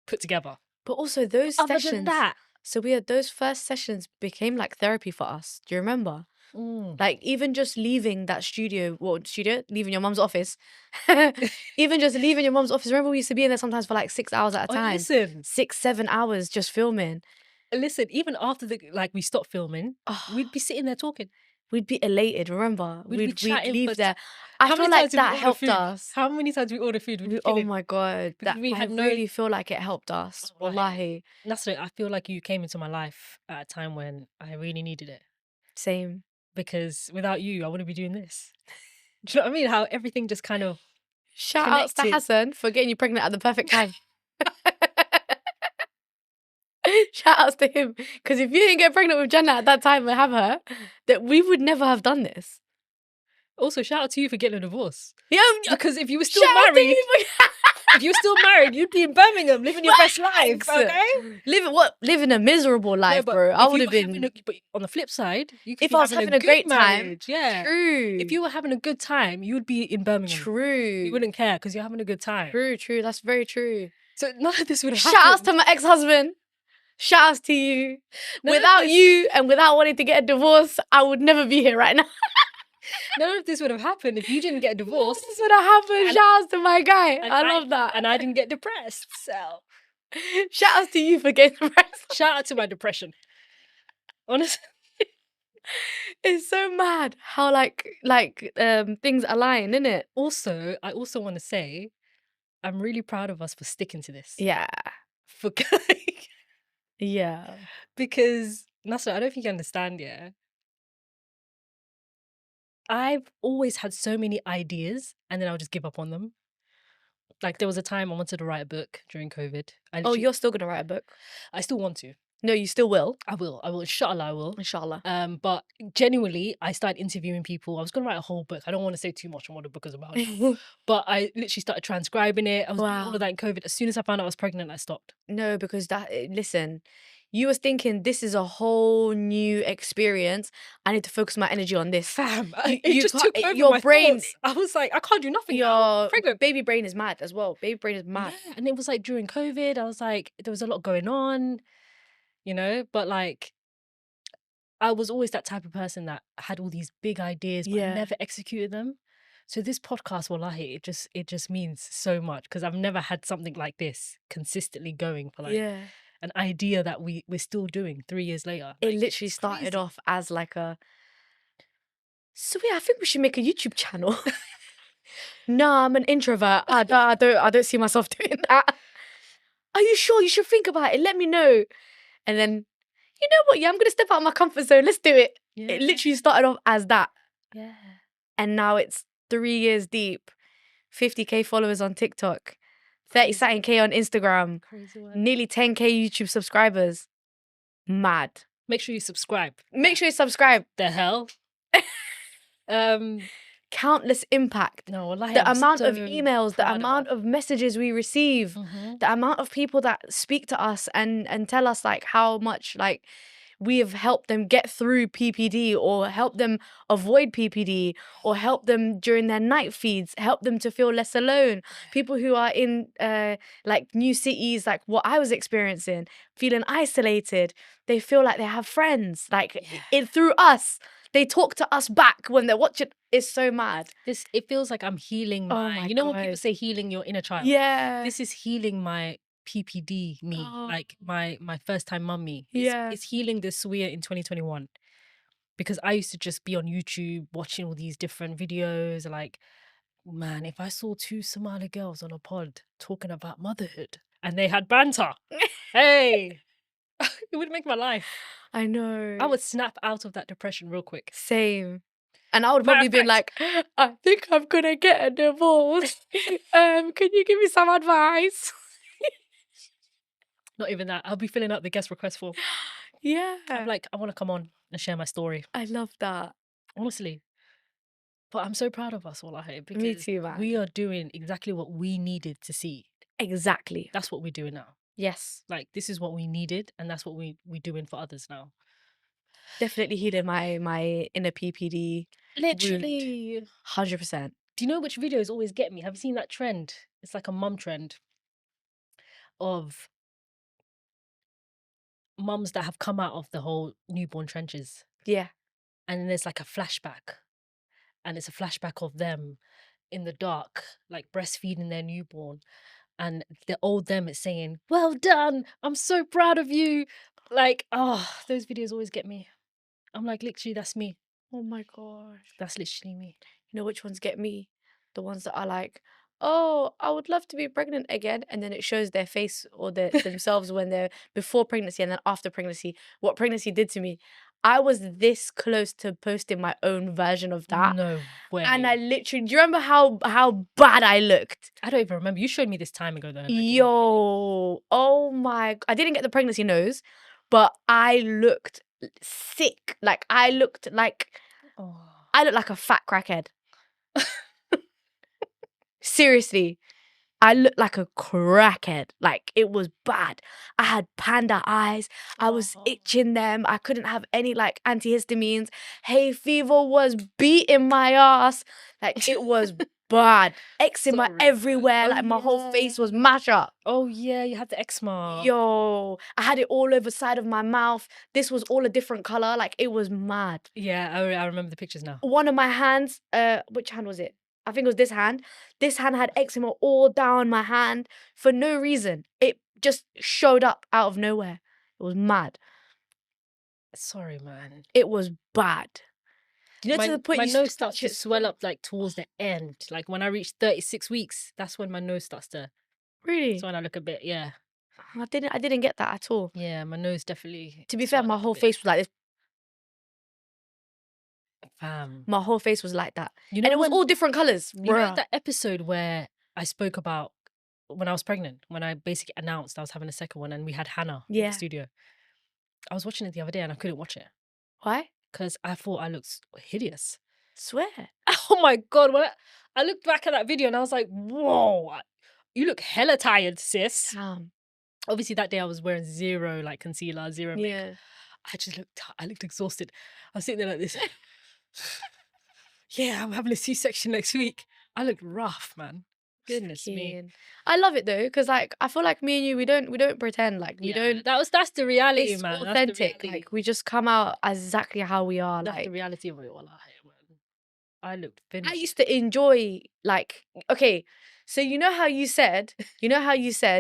put together.
But also those
Other than
sessions.
that,
So we had those first sessions became like therapy for us. Do you remember? Like even just leaving that studio, leaving your mum's office. Even just leaving your mum's office. Remember we used to be in there sometimes for like 6 hours at a time.
listen,
6-7 hours just filming.
even after we stopped filming, we'd be sitting there talking.
We'd be elated, remember?
We'd be chatting
leave
for
there. I
How
feel
many
like
times did we
that
order
helped
food?
us.
How many times we order food? We'd be
Oh
killing.
my God.
Because we
I
had no-
really feel like it helped us.
Oh,
Wallahi.
That's it. I feel like you came into my life at a time when I really needed it.
Same.
Because without you, I wouldn't be doing this. Do you know what I mean? How everything just kind of
Shout outs to
connected.
Hassan for getting you pregnant at the perfect time. Shout outs to him. Because if you didn't get pregnant with Jenna at that time and have her, that we would never have done this.
Also, shout out to you for getting a divorce.
Yeah,
Because if you were still
shout out to
married,
you for-
if you were still married, you'd be in Birmingham living your best life.
Thanks.
Okay.
Living a miserable life,
but
bro.
if
I
you
would have
were
been.
but on the flip side, you could
If
be
I was
having
having a
good
great time,
marriage. Yeah.
True.
If you were having a good time, you would be in Birmingham.
True.
You wouldn't care because you're having a good time.
True. That's very true.
So none of this would have
Shout outs
happened.
to my ex-husband. Shout outs to you.
None of
Without
this-
you and without wanting to get a divorce, I would never be here right now.
None of this would have happened if you didn't get divorced.
This would have happened.
And-
Shout outs to my guy.
and
I love that.
And I didn't get depressed. So
Shout outs to you for getting depressed.
shout out to my depression. Honestly.
It's so mad how things align, isn't it?
Also, I also want to say, I'm really proud of us for sticking to this.
Yeah.
For
Yeah.
because Nasra, I don't think you understand, yeah. I've always had so many ideas and then I'll just give up on them. Like there was a time I wanted to write a book during COVID.
Oh, you're still gonna write a book?
I still want to.
No, you still will.
I will. Inshallah, I will.
Inshallah.
But genuinely, I started interviewing people. I was gonna write a whole book. I don't want to say too much on what the book is about. But I literally started transcribing it. I was doing all of that in COVID. As soon as I found out I was pregnant, I stopped.
No, because listen, you was thinking this is a whole new experience. I need to focus my energy on this.
Fam,
You
it just took over
your
my
brain.
thoughts. I was like, I can't do nothing. Now.
Your
Pregnant.
baby brain is mad as well. Baby brain is mad.
Yeah, and it was like during COVID, I was like, there was a lot going on, you know, but like I was always that type of person that had all these big ideas, but I never executed them. So this podcast, wallahi, it just means so much because I've never had something like this consistently going for like an idea that we're still doing 3 years later.
It
Like,
literally
it's
started
crazy.
off as like a. So yeah, I think we should make a YouTube channel. Nah, I'm an introvert. I don't see myself doing that. Are you sure? You should think about it. Let me know. And then, you know what? Yeah, I'm gonna step out of my comfort zone. Let's do it.
Yeah.
It literally started off as that.
Yeah.
And now it's 3 years deep. 50k followers on TikTok. 30 something K on Instagram.
Crazy work.
Nearly 10k YouTube subscribers. Mad.
Make sure you subscribe.
Make sure you subscribe.
The hell?
Countless impact.
No, wallahi,
The
I'm
amount
so
of emails, the
proud
amount of messages we receive, the amount of people that speak to us and tell us like how much like we have helped them get through PPD or help them avoid PPD or help them during their night feeds, help them to feel less alone. People who are in like new cities, like what I was experiencing, feeling isolated, they feel like they have friends, like through us. They talk to us back when they're watching. It's so mad.
It feels like I'm healing my, you know when people say healing your inner child?
Yeah.
This is healing my PPD me, like my first time mummy. It's healing the Suya in 2021. Because I used to just be on YouTube watching all these different videos. Like, man, if I saw 2 Somali girls on a pod talking about motherhood and they had banter, hey, it would make my life.
I know.
I would snap out of that depression real quick.
Same. And I would probably be like, I think I'm gonna get a divorce. Can you give me some advice?
Not even that. I'll be filling out the guest request form.
Yeah.
I'm like, I want to come on and share my story.
I love that.
Honestly. But I'm so proud of us, Wallahi,
Me
because
too, man.
we are doing exactly what we needed to see.
Exactly.
That's what we're doing now.
Yes.
Like, this is what we needed, and that's what we're doing for others now.
Definitely healing my inner PPD wound.
Literally.
100%.
Do you know which videos always get me? Have you seen that trend? It's like a mum trend of mums that have come out of the whole newborn trenches.
Yeah.
And then there's like a flashback. And it's a flashback of them in the dark, like breastfeeding their newborn. And the old them is saying, "Well done. I'm so proud of you." Like, oh, those videos always get me. I'm like, literally, that's me.
Oh my gosh.
That's literally me.
You know which ones get me? The ones that are like, oh, I would love to be pregnant again. And then it shows their face or themselves when they're before pregnancy and then after pregnancy, what pregnancy did to me. I was this close to posting my own version of that.
No way.
And I literally, do you remember how bad I looked?
I don't even remember. You showed me this time ago, though.
Yo, oh my, I didn't get the pregnancy nose, but I looked sick. Like I looked like
Oh.
a fat crackhead. Seriously, I looked like a crackhead. Like it was bad. I had panda eyes. I was itching them. I couldn't have any like antihistamines. Hay fever was beating my ass. Like it was bad. Eczema
Sorry.
everywhere.
Oh,
Like my whole face was
yeah.
mash up.
Oh yeah, you had the eczema.
Yo, I had it all over the side of my mouth. This was all a different color. Like it was mad.
Yeah, I remember the pictures now.
One of my hands, which hand was it? I think it was this hand. This hand had eczema all down my hand for no reason. It just showed up out of nowhere. It was mad.
Sorry, man.
It was bad. You know,
my
to the point
my
you
nose starts
touch
to
it.
swell up like towards the end. Like when I reach 36 weeks, that's when my nose starts to.
Really?
So when I look a bit, yeah,
I didn't get that at all.
yeah, my nose definitely.
To be fair,
swelled
my
up a
whole
bit.
face was like this.
Fam.
My whole face was like that.
You know
And it was
when
all different colors.
you know that episode where I spoke about when I was pregnant, when I basically announced I was having a second one, and we had Hannah in
Yeah.
the studio. I was watching it the other day and I couldn't watch it
Why?
because I thought I looked hideous.
Swear.
Oh my god! When I looked back at that video and I was like, "Whoa, you look hella tired, sis."
Damn.
Obviously, that day I was wearing zero like concealer, zero makeup.
Yeah.
I looked exhausted. I was sitting there like this. Yeah, I'm having a C-section next week. I looked rough, man. Goodness me.
Skin. I love it though, because like I feel like me and you, we don't pretend. Like we
Yeah,
don't.
that's the reality,
It's
man. That's the
authentic.
reality.
Like we just come out exactly how we are.
That's
Like
the reality of it, wallahi, man. I looked
I
finished.
used to enjoy like okay, so you know how you said,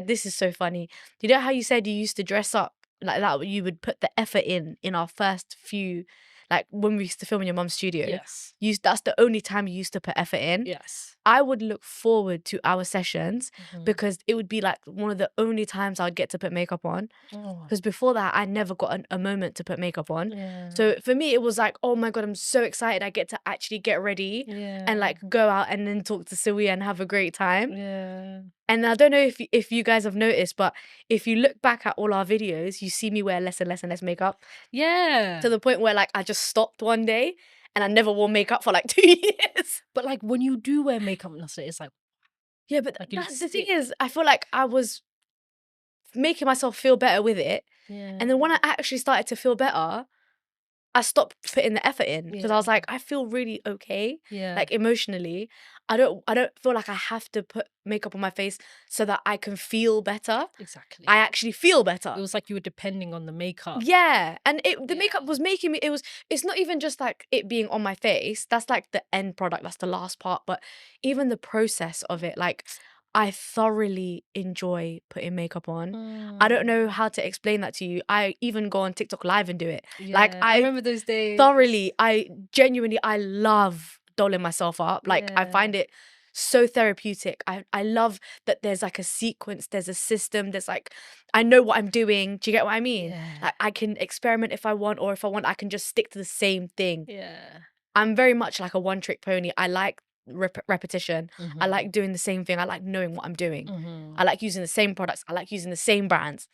this is so funny. You know how you said you used to dress up like that, you would put the effort in our first few, like when we used to film in your mum's studio.
Yes.
That's the only time you used to put effort in.
Yes.
I would look forward to our sessions
Mhm.
because it would be like one of the only times I'd get to put makeup on.
Oh,
Because before that, I never got a moment to put makeup on.
yeah.
So for me, it was like, oh my God, I'm so excited. I get to actually get ready
Yeah.
and like go out and then talk to Sawi and have a great time.
Yeah.
And I don't know if you guys have noticed, but if you look back at all our videos, you see me wear less and less and less makeup
Yeah.
to the point where like I just stopped one day and I never wore makeup for like 2 years.
But like when you do wear makeup, Nasser, it's like,
Yeah, but
Like, you look
that's the thing
sick.
is, I feel like I was making myself feel better with it.
yeah.
And then when I actually started to feel better, I stopped putting the effort in because I was
Yeah.
like, I feel really okay.
Yeah.
Like emotionally, I don't feel like I have to put makeup on my face so that I can feel better.
Exactly.
I actually feel better.
It was like you were depending on the makeup.
Yeah, and the
Yeah.
makeup was making me. It's not even just like it being on my face. That's like the end product. That's the last part. But even the process of it, like I thoroughly enjoy putting makeup on. I don't know how to explain that to you. I even go on TikTok live and do it. Like
Yeah,
I
remember those days.
thoroughly, I genuinely, I love dolling myself up. Like I
Yeah.
find it so therapeutic. I love that there's like a sequence, there's a system, there's like I know what I'm doing. Do you get what I mean?
Yeah.
Like I can experiment if I want, or if I want, I can just stick to the same thing.
Yeah.
I'm very much like a one-trick pony. I like repetition. I
Mhm.
like doing the same thing. I like knowing what I'm doing.
Mhm.
I like using the same products. I like using the same brands.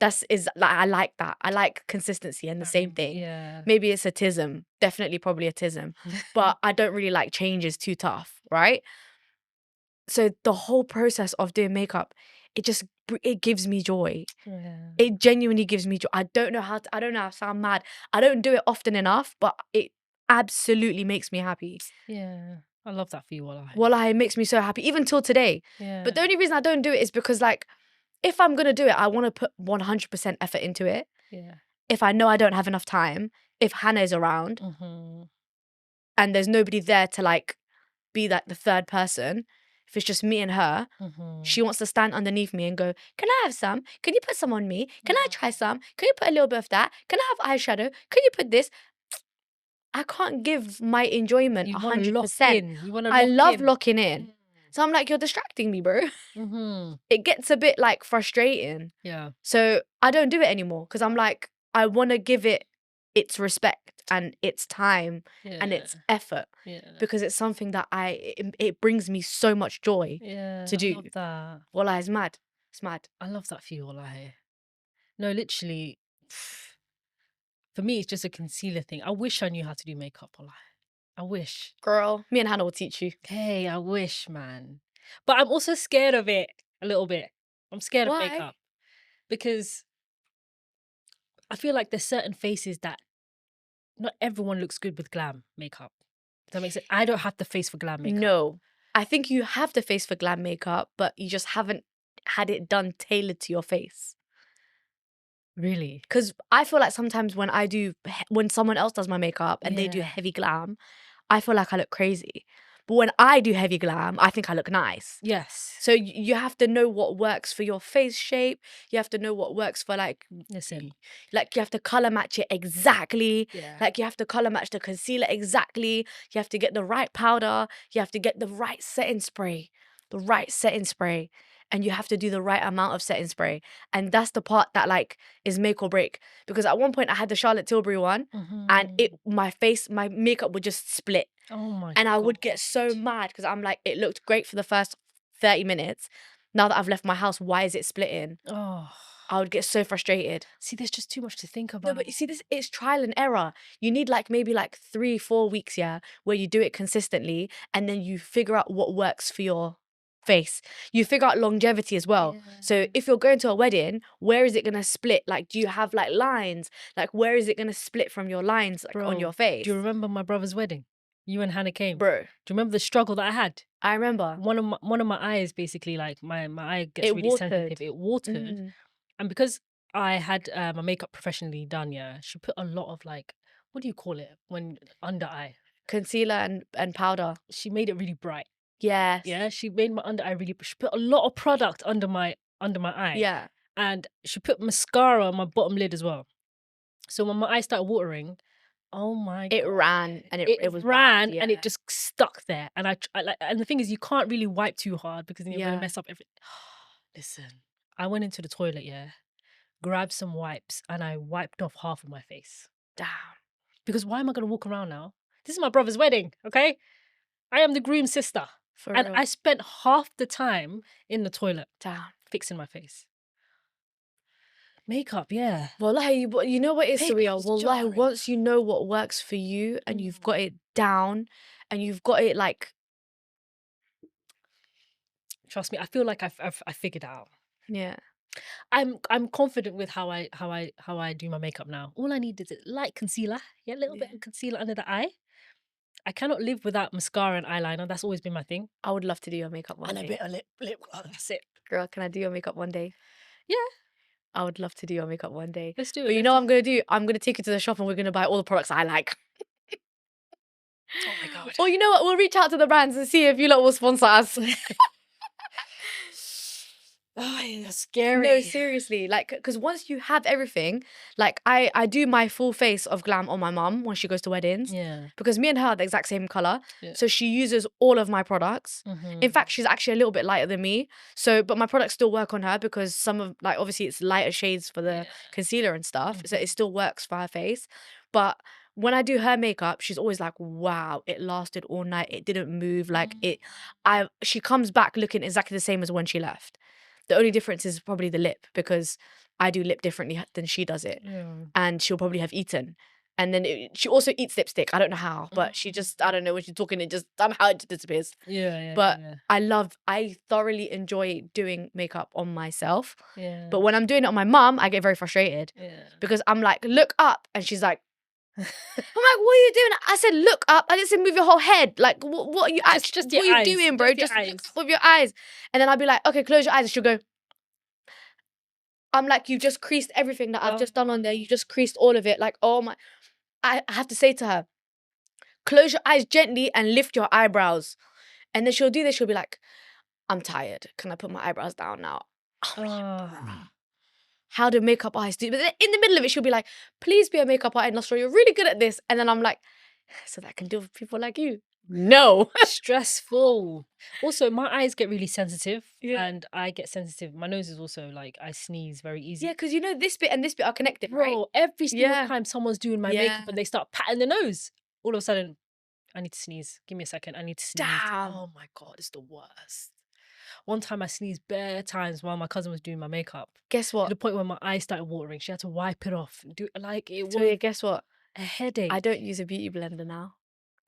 I like that. I like consistency and the same thing.
Yeah.
Maybe it's autism. Definitely probably autism. But I don't really like changes too tough, right? So the whole process of doing makeup, it gives me joy.
Yeah.
It genuinely gives me joy. I don't know how I sound mad. I don't do it often enough, but it absolutely makes me happy.
Yeah. I love that for you, Wallahi.
Wallahi, it makes me so happy, even till today.
Yeah.
But the only reason I don't do it is because, like, if I'm gonna do it, I want to put 100% effort into it.
Yeah.
If I know I don't have enough time, if Hannah is around and there's nobody there to, like, be like the third person, if it's just me and her, she wants to stand underneath me and go, "Can I have some? Can you put some on me? Can I try some? Can you put a little bit of that? Can I have eyeshadow? Can you put this?" I can't give my enjoyment
You want to lock
100%.
in. You want to
I
lock
love
in.
locking in. So I'm like, "You're distracting me, bro." It gets a bit, like, frustrating.
Yeah.
So I don't do it anymore because I'm like, I want to give it its respect and its time and its effort
Yeah.
because it's something that it brings me so much joy
Yeah.
to
I
do.
love that.
Wallah, it's mad. It's mad.
I love that for you, Wallahi. No, literally, for me, it's just a concealer thing. I wish I knew how to do makeup, Wallahi. I wish.
Girl, me and Hannah will teach you.
Hey, I wish, man. But I'm also scared of it a little bit. I'm scared of
Why?
makeup because I feel like there's certain faces that not everyone looks good with glam makeup. Does that make sense? I don't have the face for glam makeup.
No. I think you have the face for glam makeup, but you just haven't had it done tailored to your face.
Really?
Because I feel like sometimes when someone else does my makeup and they do
Yeah.
heavy glam, I feel like I look crazy. But when I do heavy glam, I think I look nice.
Yes.
So you have to know what works for your face shape. You have to know what works for, like,
Listen.
like, you have to color match it exactly.
Yeah.
Like, you have to color match the concealer exactly. You have to get the right powder. You have to get the right setting spray. The right setting spray. And you have to do the right amount of setting spray. And that's the part that, like, is make or break. Because at one point I had the Charlotte Tilbury one and my makeup would just split.
Oh my
And I would
God.
get so mad because I'm like, it looked great for the first 30 minutes. Now that I've left my house, why is it splitting?
Oh.
I would get so frustrated.
See, there's just too much to think
No,
about.
but you see, it's trial and error. You need, like, maybe like 3-4 weeks, yeah, where you do it consistently and then you figure out what works for your face. You figure out longevity as well. So if you're going to a wedding, where is it gonna split? Like, do you have, like, lines? Like, where is it gonna split from your lines, like, on
Bro,
your face?
do you remember my brother's wedding? You and Hannah came.
Bro,
Do you remember the struggle that I had?
I remember.
One of my eyes, basically, like my eye gets
It
really sensitive.
watered.
It watered. And because I had my makeup professionally done, yeah, she put a lot of, like, what do you call it? When under eye.
Concealer and powder.
She made it really bright.
Yes.
Yeah, she made my under eye really. She put a lot of product under my eye.
Yeah.
And she put mascara on my bottom lid as well. So when my eyes started watering, oh my
It
God.
ran and it was
ran
bad,
and
yeah.
it just stuck there. And I like, and the thing is, you can't really wipe too hard because then you're gonna
Yeah.
mess up everything. Listen, I went into the toilet, yeah, grabbed some wipes, and I wiped off half of my face.
Damn.
Because why am I gonna walk around now? This is my brother's wedding, okay? I am the groom's sister.
For
And
real.
I spent half the time in the toilet
Damn.
fixing my face. Makeup, yeah.
Wallahi, you know what is
Makeup
surreal?
is
Wallahi,
jarring.
once you know what works for you and you've got it down and you've got it, like,
Trust me, I feel like I figured it out.
yeah.
I'm confident with how I do my makeup now. All I need is a light concealer, yeah, a little bit of concealer under the eye. I cannot live without mascara and eyeliner. That's always been my thing.
I would love to do your makeup one
And a
day.
bit of lip gloss. That's it.
Girl, can I do your makeup one day?
Yeah,
I would love to do your makeup one day.
let's do it.
But you know what I'm gonna do? I'm gonna take you to the shop and we're gonna buy all the products I like.
Oh my God.
Or you know what? We'll reach out to the brands and see if you lot will sponsor us.
Oh, it's scary.
No, seriously, like, because once you have everything, like, I do my full face of glam on my mum when she goes to weddings.
Yeah.
Because me and her are the exact same color.
Yeah.
So she uses all of my products. In fact, she's actually a little bit lighter than me. So, but my products still work on her because some of, like, obviously it's lighter shades for the concealer and stuff. So it still works for her face. But when I do her makeup, she's always like, wow, it lasted all night. It didn't move. Like, she comes back looking exactly the same as when she left. The only difference is probably the lip because I do lip differently than she does it.
Yeah.
And she'll probably have eaten. And then she also eats lipstick. I don't know how, but she just, I don't know, when she's talking, it just, somehow it disappears.
Yeah.
But I thoroughly enjoy doing makeup on myself.
Yeah.
But when I'm doing it on my mum, I get very frustrated.
Yeah.
Because I'm like, look up. And she's like, I'm like, what are you doing? I said, look up. I didn't say move your whole head. Like, what are you actually,
just
what are
your
you
eyes.
doing, bro?
Just
Just
your
look
eyes.
up with your eyes. And then I'll be like, okay, close your eyes. And she'll go, I'm like, you just creased everything that I've just done on there. You just creased all of it. Like, oh my. I have to say to her, close your eyes gently and lift your eyebrows. And then she'll do this. She'll be like, I'm tired. Can I put my eyebrows down now? How do makeup artists do? But then in the middle of it, she'll be like, please be a makeup artist, Nostro. You're really good at this. And then I'm like, so that I can deal with people like you. No.
Stressful. Also, my eyes get really sensitive.
Yeah.
And I get sensitive. My nose is also like, I sneeze very easy.
Yeah, because you know this bit and this bit are connected, right?
Bro, every single
Yeah.
time someone's doing my
Yeah.
makeup and they start patting the nose, all of a sudden, I need to sneeze. Give me a second. I need to sneeze.
Damn.
Oh my God, it's the worst. One time I sneezed bare times while my cousin was doing my makeup.
Guess
To
what?
the point where my eyes started watering. She had to wipe it off. It
So
was
yeah, guess what?
a headache.
I don't use a beauty blender now.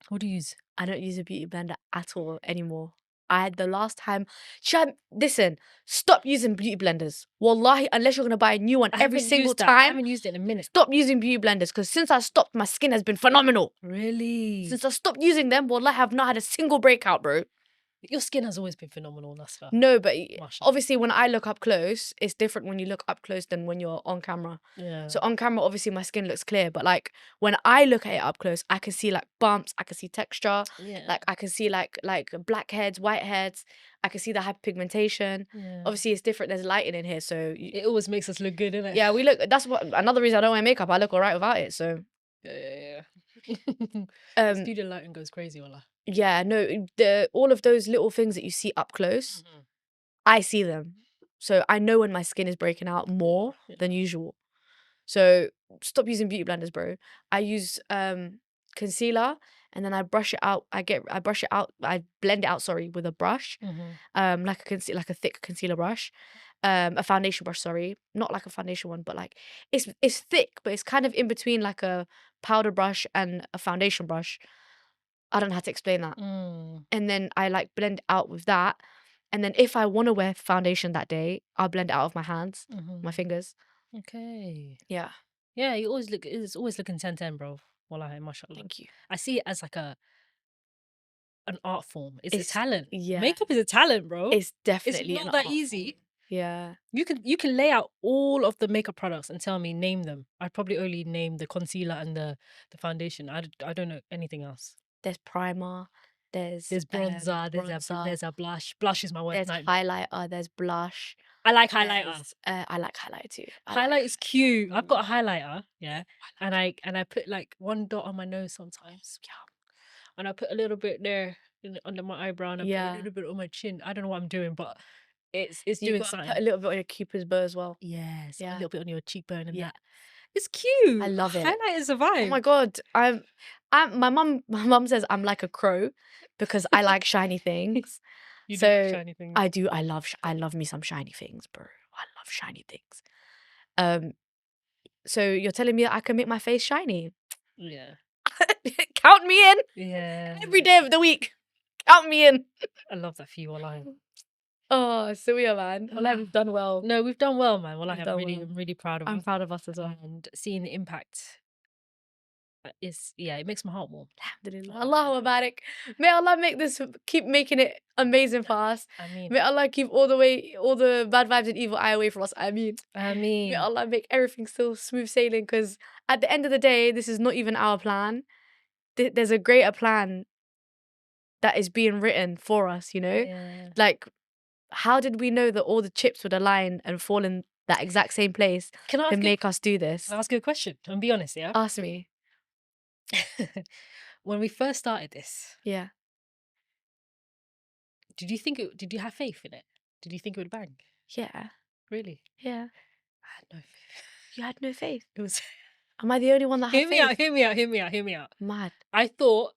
What do you use?
I don't use a beauty blender at all anymore. The last time, listen, stop using beauty blenders. Wallahi, unless you're going to buy a new one every single
I
time,
haven't used it in a minute.
stop using beauty blenders. Because since I stopped, my skin has been phenomenal.
Really?
Since I stopped using them, wallahi, I've not had a single breakout, bro.
Your skin has always been phenomenal, Nasra.
No, but
Mashallah.
obviously when I look up close, it's different when you look up close than when you're on camera.
Yeah.
So on camera, obviously my skin looks clear, but like when I look at it up close, I can see like bumps, I can see texture,
Yeah.
like I can see like blackheads, whiteheads, I can see the hyperpigmentation.
Yeah.
Obviously it's different. There's lighting in here, so
It always makes us look good, innit?
yeah, we look. That's what another reason I don't wear makeup. I look alright without it. So
Yeah. Studio lighting goes crazy, wallah.
yeah, no, all of those little things that you see up close, I see them. So I know when my skin is breaking out more than usual. So stop using beauty blenders, bro. I use concealer and then I brush it out. I blend it out, sorry, with a brush. Like a thick concealer brush. A foundation brush, sorry. Not like a foundation one, but like it's thick, but it's kind of in between like a powder brush and a foundation brush. I don't know how to explain that. And then I like blend out with that. And then if I want to wear foundation that day, I'll blend it out of my hands, my fingers.
Okay.
Yeah.
Yeah, it's always looking 10/10, bro. Wallahi, mashallah.
Thank you.
I see it as like an art form. It's a
It's-
talent.
yeah.
Makeup is a talent, bro.
It's definitely
It's not
an
that
art
easy.
form. Yeah.
You can lay out all of the makeup products and tell me name them. I'd probably only name the concealer and the foundation. I don't know anything else.
There's primer. There's
bronzer. There's a blush. Blush is my worst
There's
nightmare.
highlighter. There's blush.
I like highlighter.
I like highlighter too.
Highlight is cute. I've got a highlighter, yeah, and I put like one dot on my nose sometimes. Yeah, and I put a little bit there under my eyebrow, and I put a little bit on my chin. I don't know what I'm doing, but it's
You
doing
gotta
something.
put a little bit on your cupid's bow as well.
Yes,
Yeah.
a little bit on your cheekbone and
Yeah.
that. It's cute.
I love it.
Highlight is a vibe.
Oh my god, my mum says I'm like a crow because I like shiny things.
You do
So
like shiny things.
I do. I love me some shiny things, bro. I love shiny things. So you're telling me that I can make my face shiny?
Yeah.
Count me in.
Yeah.
Every day of the week. Count me in.
I love that for you, wallahi.
Oh, so yeah, man. Well, we've done well.
No, we've done well, man. Wallahi,
We've done well.
I'm really proud of us.
I'm proud of us as well.
And seeing the impact it makes my heart warm.
Alhamdulillah. Allahu Barik. May Allah keep making it amazing for us.
I mean,
May Allah keep all the bad vibes and evil eye away from us. May Allah make everything still smooth sailing, because at the end of the day, this is not even our plan. There's a greater plan that is being written for us, you know?
Yeah.
Like, how did we know that all the chips would align and fall in that exact same place to make us do this?
Can I ask you a question? And be honest, yeah?
Ask me.
When we first started this,
Yeah.
did you have faith in it? Did you think it would bang?
Yeah.
Really?
Yeah.
I had no faith.
You had no faith.
It was
Am I the only one that had faith?
Hear me out.
Mad.
I thought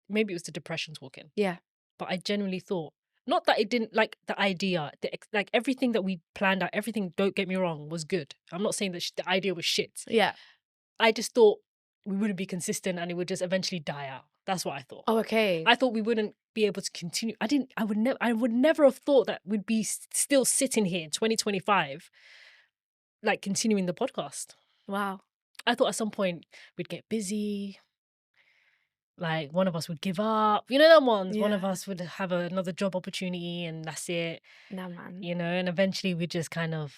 maybe it was the depression talking.
Yeah.
But I genuinely thought not that it didn't like the idea, like everything that we planned out, everything, don't get me wrong, was good. I'm not saying that the idea was shit.
Yeah.
I just thought we wouldn't be consistent and it would just eventually die out. That's what I thought.
Oh, okay.
I thought we wouldn't be able to continue. I would never have thought that we'd be still sitting here in 2025, like continuing the podcast.
Wow.
I thought at some point we'd get busy. Like one of us would give up. You know them ones? One of
Yeah.
us would have another job opportunity and that's it.
Nah, man.
You know, and eventually we'd just kind of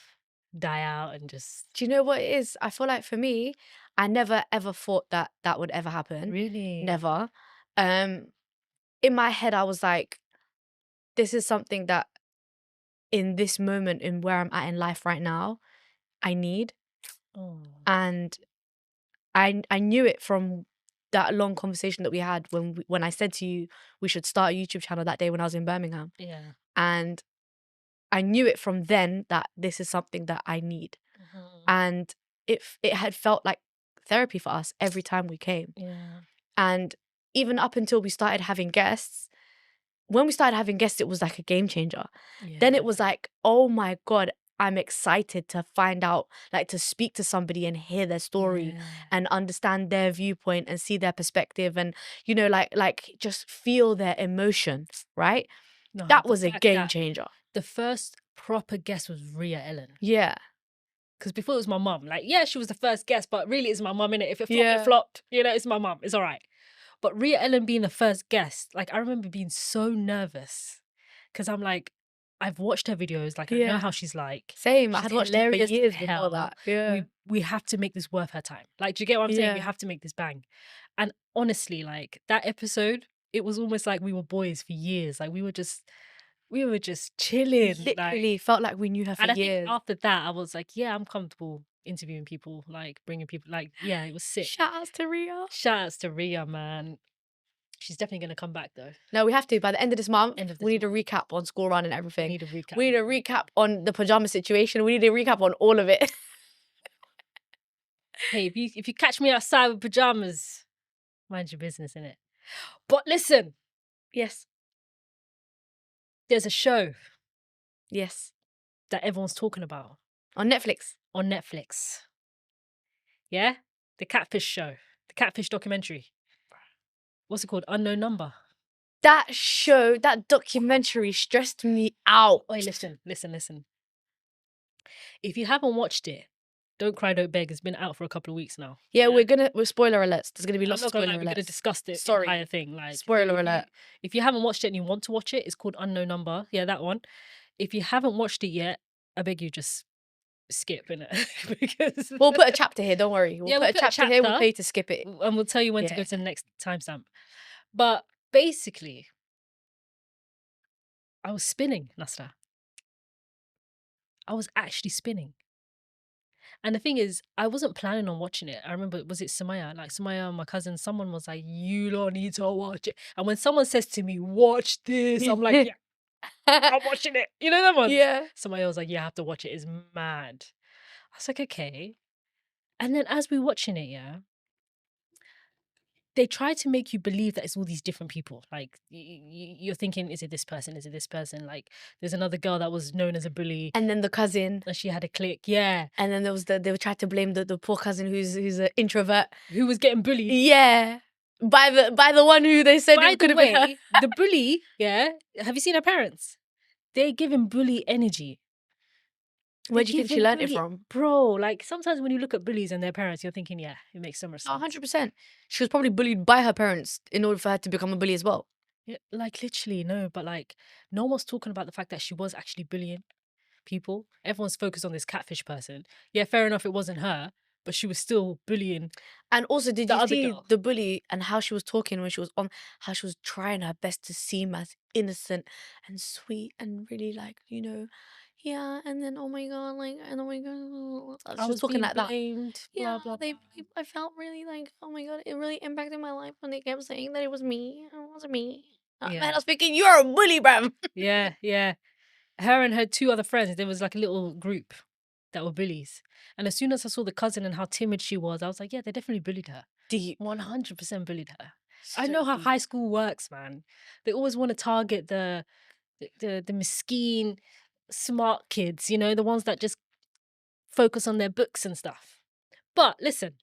die out and just
Do you know what it is? I feel like for me, I never ever thought that that would ever happen.
really.
Never. In my head, I was like, this is something that in this moment, in where I'm at in life right now, I need.
Oh,
And I knew it from that long conversation that we had when I said to you we should start a YouTube channel that day when I was in Birmingham.
yeah.
And I knew it from then that this is something that I need.
Mhm.
And it had felt like therapy for us every time we came.
Yeah.
And even up until we started having guests, when we started having guests, it was like a game changer. Then it was like, oh my God, I'm excited to find out, like to speak to somebody and hear their story
Yeah.
and understand their viewpoint and see their perspective and, you know, like just feel their emotion, right?
No,
That
the
was a
fact
game
that
changer.
the first proper guest was Ria Ellen.
Yeah.
Because before it was my mum. Like, yeah, she was the first guest, but really it's my mum, innit? If it flopped,
Yeah.
it flopped. You know, it's my mum. It's all right. But Ria Ellen being the first guest, like, I remember being so nervous. Because I'm like, I've watched her videos. Like, I know
Yeah.
how she's like.
Same. I
She's
had watched it for
hilarious as
years before
hell.
that. Yeah.
We have to make this worth her time. Like, do you get what I'm saying? We
Yeah.
have to make this bang. And honestly, like, that episode, it was almost like we were boys for years. Like, we were just chilling.
Literally
Like,
felt like we knew her for
and I think
years.
after that, I was like, yeah, I'm comfortable interviewing people, like bringing people, like, yeah, it was sick.
Shout outs to Ria.
Shout outs to Ria, man. She's definitely going to come back though.
No, we have to. By the end of this month,
End of
we
this
need a recap on school run and
We
everything.
need a recap.
We need a recap on the pajama situation. We need a recap on all of it.
Hey, if you catch me outside with pajamas, mind your business, innit? But listen,
Yes.
there's a show
Yes.
that everyone's talking about
On Netflix.
on Netflix. Yeah? The Catfish show. The Catfish documentary. What's it called? Unknown Number.
That show, that documentary stressed me out.
Wait, listen. If you haven't watched it, Don't Cry, Don't Beg has been out for a couple of weeks now.
Yeah, we're spoiler alerts. There's gonna be
I'm
lots
not
of
gonna
spoiler
lie, we're gonna
alerts.
discuss the
Sorry.
entire thing. Like,
Spoiler alert.
If you haven't watched it and you want to watch it, it's called Unknown Number. Yeah, that one. If you haven't watched it yet, I beg you just skip innit? Because
We'll put a chapter here, don't worry. We'll
Yeah,
put a chapter here, we'll tell you to skip it.
and we'll tell you when to go
Yeah.
to the next timestamp. But basically, I was spinning, Nasta. I was actually spinning. And the thing is, I wasn't planning on watching it. I remember, was it Samaya? Like Samaya, my cousin, someone was like, you don't need to watch it. And when someone says to me, watch this, I'm like, yeah, I'm watching it. You know that one?
Yeah.
Samaya was like, you have to watch it. It's mad. I was like, okay. And then as we're watching it, yeah, they try to make you believe that it's all these different people. Like, you're thinking, is it this person? Is it this person? Like, there's another girl that was known as a bully.
And then the cousin.
And she had a clique. Yeah.
And then there was they tried to blame the poor cousin who's an introvert.
Who was getting bullied.
Yeah. By the one who they said
By
it could
the
have been her.
way, the bully, yeah, have you seen her parents? They're giving bully energy.
Where do you think she
giving
learned it
bully-
from?
Bro, like sometimes when you look at bullies and their parents, you're thinking, yeah, it makes so much sense.
100%. She was probably bullied by her parents in order for her to become a bully as well.
Yeah, like literally, no, but like no one's talking about the fact that she was actually bullying people. Everyone's focused on this catfish person. Yeah, fair enough, it wasn't her, but she was still bullying.
And also, did
The
you
other
see
girl.
the bully and how she was talking when she was on, how she was trying her best to seem as innocent and sweet and really like, you know, yeah, and then oh my god, like, and oh my god,
I
she was talking
being
like that.
blamed,
Yeah,
blah, blah, blah.
I felt really like, oh my god, it really impacted my life when they kept saying that it was me. It wasn't me.
Yeah.
Man, I was thinking, you're a bully, bruv.
Yeah, yeah. Her and her two other friends, there was like a little group that were bullies. And as soon as I saw the cousin and how timid she was, I was like, yeah, they definitely bullied her.
Deep.
100% bullied her. I
So
know how
deep.
high school works, man. They always want to target the the miskeen, smart kids, you know, the ones that just focus on their books and stuff. But listen,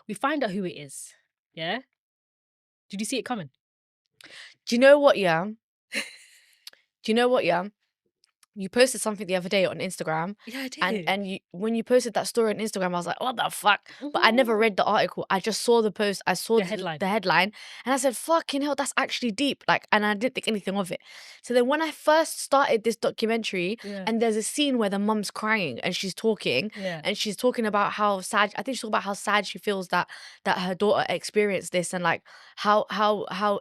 we find out who it is. Yeah? Did you see it coming?
Do you know what, yeah? Do you know what, yeah? You posted something the other day on Instagram,
Yeah, I
and
did.
you when you posted that story on Instagram, I was like, "What the fuck?" But I never read the article. I just saw the post. I saw
The headline.
the headline, and I said, "Fucking hell, that's actually deep." Like, and I didn't think anything of it. So then, when I first started this documentary,
Yeah.
and there's a scene where the mum's crying and she's talking,
Yeah.
and she's talking about how sad. I think she's talking about how sad she feels that her daughter experienced this, and like how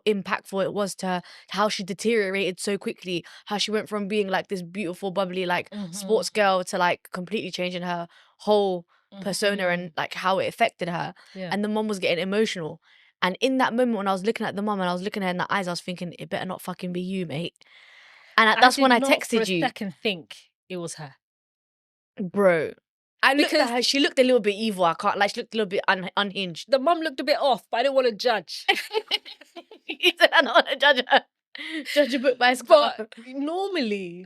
impactful it was to her, how she deteriorated so quickly, how she went from being like this beautiful, bubbly, like sports girl to like completely changing her whole persona and like how it affected her.
Yeah.
And the mom was getting emotional. And in that moment when I was looking at the mom and I was looking at her in the eyes, I was thinking, it better not fucking be you, mate. And
I
that's when
did
I
not for a
texted you,
second think it was her.
bro. I looked
Because
at her. She looked a little bit evil. I can't like. She looked a little bit unhinged.
the mum looked a bit off, but I didn't want to judge.
You said I don't want to judge her. Judge a book by its
But
cover.
normally,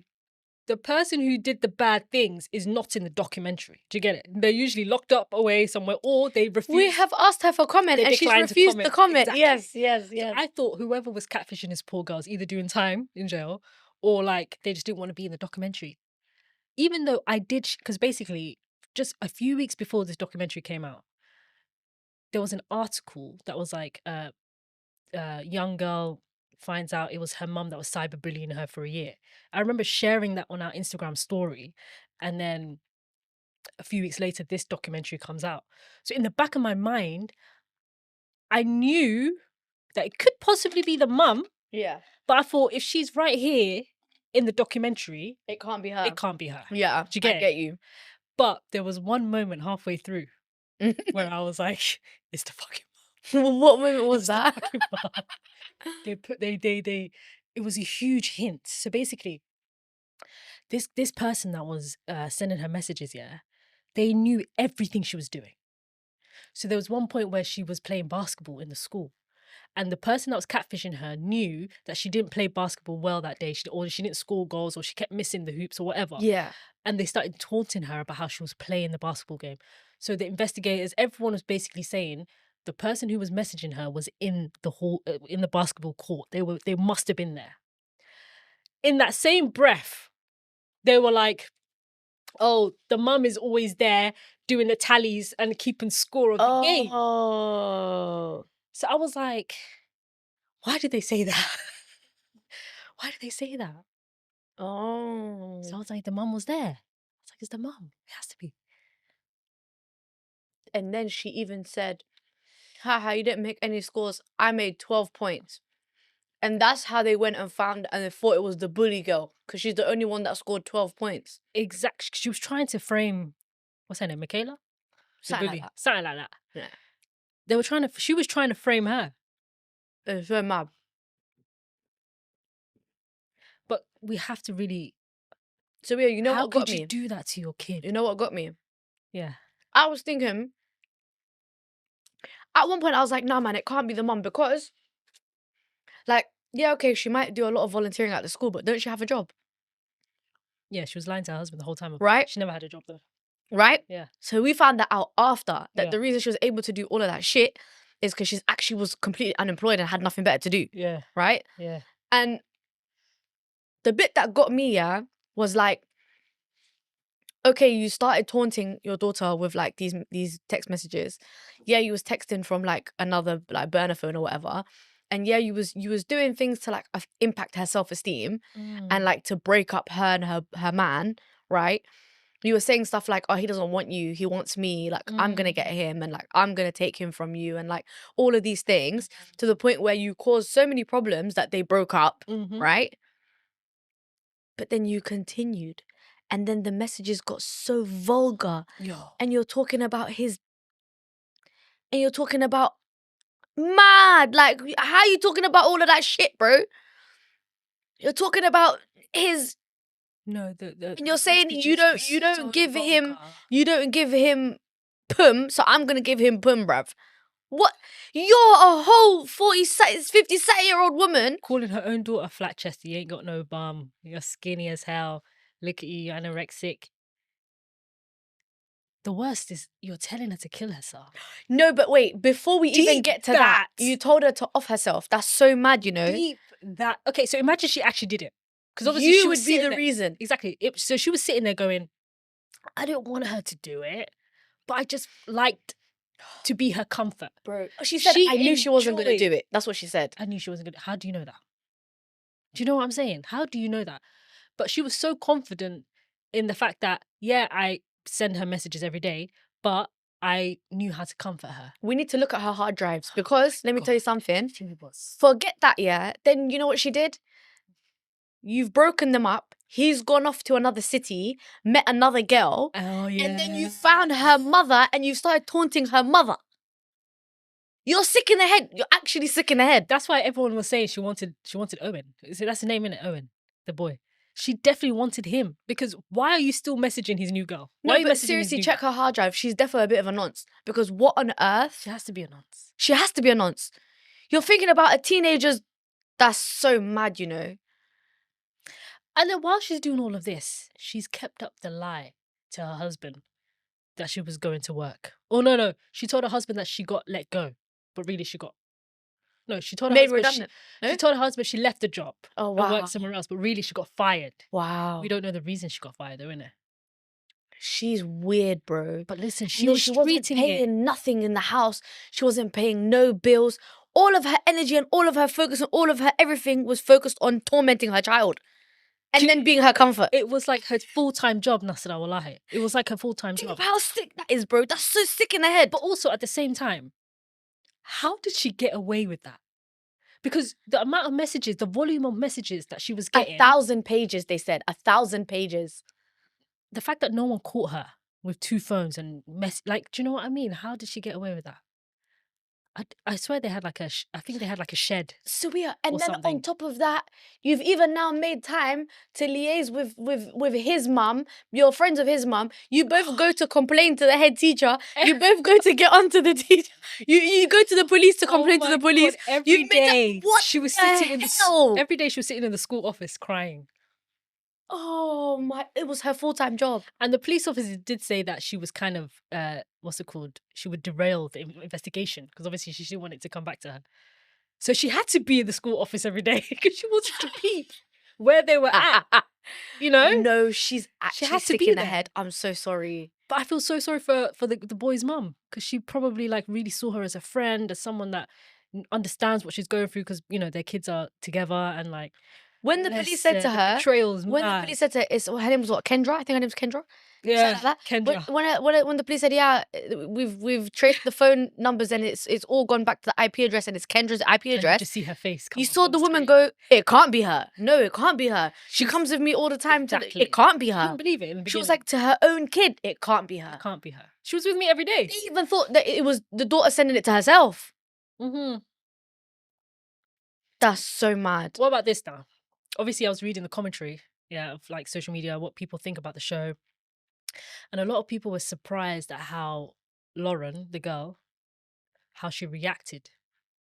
the person who did the bad things is not in the documentary. Do you get it? They're usually locked up away somewhere, or they refuse.
We have asked her for comment
They
and she's
declined to
refused to comment.
Exactly.
Yes, yes,
So
yes.
I thought whoever was catfishing his poor girls either doing time in jail or like they just didn't want to be in the documentary. Even though I did, because basically just a few weeks before this documentary came out, there was an article that was like a young girl finds out it was her mum that was cyberbullying her for a year. I remember sharing that on our Instagram story, and then a few weeks later, this documentary comes out. So in the back of my mind, I knew that it could possibly be the mum,
Yeah.
but I thought if she's right here in the documentary,
It can't be her.
it can't be her.
Yeah.
Do you get
I
it?
get you.
But there was one moment halfway through where I was like, it's the fucking
What moment was
It's the
that?
fucking mum. It was a huge hint. So basically, this person that was sending her messages, yeah, they knew everything she was doing. So there was one point where she was playing basketball in the school, and the person that was catfishing her knew that she didn't play basketball well that day, or she didn't score goals, or she kept missing the hoops or whatever.
Yeah.
And they started taunting her about how she was playing the basketball game. So the investigators, everyone was basically saying the person who was messaging her was in the hall, in the basketball court. They must have been there. In that same breath, they were like, "Oh, the mum is always there doing the tallies and keeping score of the game."
Oh.
So I was like, "Why did they say that? Why did they say that?"
Oh.
So I was like, "The mum was there." I was like, "It's the mum. It has to be."
And then she even said, haha, you didn't make any scores. I made 12 points. And that's how they went and found and they thought it was the bully girl because she's the only one that scored 12 points.
Exactly. She was trying to frame, what's her name, Michaela? The
Something like
bully.
that.
Something like that.
Yeah.
She was trying to frame her.
It's so mad.
But we have to really,
So yeah, you know
how
what got
could you
me?
do that to your kid?
You know what got me?
Yeah.
I was thinking, at one point I was like, nah man, it can't be the mum because like, yeah, okay, she might do a lot of volunteering at the school, but don't she have a job?
Yeah, she was lying to her husband the whole time.
Right?
She never had a job though.
Right?
Yeah.
So we found that out after that
Yeah.
the reason she was able to do all of that shit is because she's actually was completely unemployed and had nothing better to do.
Yeah.
Right?
Yeah.
And the bit that got me, yeah, was like, okay, you started taunting your daughter with like these text messages. Yeah, you was texting from like another like burner phone or whatever. And yeah, you was doing things to like impact her self-esteem and like to break up her and her man, right? You were saying stuff like, oh, he doesn't want you, he wants me, like I'm gonna get him and like I'm gonna take him from you and like all of these things to the point where you caused so many problems that they broke up, right? But then you continued. And then the messages got so vulgar.
Yo.
And you're talking about mad. Like, how are you talking about all of that shit, bro? You're talking about his.
No,
And you're saying you don't give him
vulgar.
you don't give him pum, so I'm gonna give him pum, bruv. What? You're a whole 40, 50, 60-year-old woman.
Calling her own daughter flat chested. You ain't got no bum. You're skinny as hell. Look at you, you're anorexic. The worst is you're telling her to kill herself.
No, but wait, before we even
Deep
get to that, you told her to off herself. That's so mad, you know?
Deep that. Okay, so imagine she actually did it. Because obviously
You
she was
would be
sitting
the
there.
reason.
Exactly. So she was sitting there going, I don't want her to do it, but I just liked to be her comfort.
Bro, she said, I knew she wasn't going to do it. That's what she said.
I knew she wasn't going to. How do you know that? Do you know what I'm saying? How do you know that? But she was so confident in the fact that, yeah, I send her messages every day, but I knew how to comfort her.
We need to look at her hard drives because, let me tell you something.
She was.
Forget that, yeah. Then you know what she did? You've broken them up. He's gone off to another city, met another girl.
Oh, yeah.
And then you found her mother and you started taunting her mother. You're sick in the head. You're actually sick in the head.
That's why everyone was saying she wanted Owen. So that's the name, innit? Owen, the boy. She definitely wanted him because why are you still messaging his new girl? Why are
No,
you
but
messaging
seriously,
his new
check her hard drive. She's definitely a bit of a nonce. Because what on earth?
She has to be a nonce.
She has to be a nonce. You're thinking about a teenager's... That's so mad, you know.
And then while she's doing all of this, she's kept up the lie to her husband that she was going to work. Oh, no. She told her husband that she got let go. But really she got... No, she told her
Made
husband...
redundant. No?
She told her husband she left the job
Oh,
and
wow.
worked somewhere else. But really she got fired.
Wow.
We don't know the reason she got fired though, innit?
She's weird, bro.
But listen,
She wasn't paying nothing in the house. She wasn't paying no bills. All of her energy and all of her focus and all of her everything was focused on tormenting her child. And then being her comfort.
It was like her full-time job, Nasra Wallahi. It was like her full-time
Think
job.
of how sick that is, bro. That's so sick in the head.
But also at the same time, how did she get away with that? Because the amount of messages, the volume of messages that she was getting.
1,000 pages, they said. 1,000 pages.
The fact that no one caught her with 2 phones and like, do you know what I mean? How did she get away with that? I swear they had like I think they had like a shed.
So yeah, and
or
then
something.
on top of that, you've even now made time to liaise with his mum. You're friends of his mum. You both go to complain to the head teacher. You both go to get onto the teacher. You go to the police to complain to the police.
God, every day
what
she was
the
sitting in
hell?
every day she was sitting in the school office crying.
Oh my! It was her full-time job.
And the police officer did say that she was kind of what's it called? She would derail the investigation because obviously she didn't want it to come back to her. So she had to be in the school office every day because she wanted to peep where they were at. You know?
No, she's actually
had to
sick
be
in the
there.
head. I'm so sorry.
But I feel so sorry for the boy's mum because she probably like really saw her as a friend, as someone that understands what she's going through because, you know, their kids are together and like...
When the police said to
the
her,
betrayal's
when the
mad.
police said to her, her name was what? Kendra? I think her name was Kendra.
Yeah,
Something like that.
Kendra.
When the police said, yeah, we've traced the phone numbers and it's all gone back to the IP address and it's Kendra's IP
And you
address.
just see her face.
You saw the woman go, it can't be her. No, it can't be her. She comes with me all the time.
Exactly.
It can't be
I
her.
couldn't believe it in the
She was
beginning.
like to her own kid, it can't be her.
It can't be her. She was with me every day.
They even thought that it was the daughter sending it to herself.
Mm-hmm.
That's so mad.
What about this now? Obviously, I was reading the commentary, of like social media, what people think about the show. And a lot of people were surprised at how Lauren, the girl, how she reacted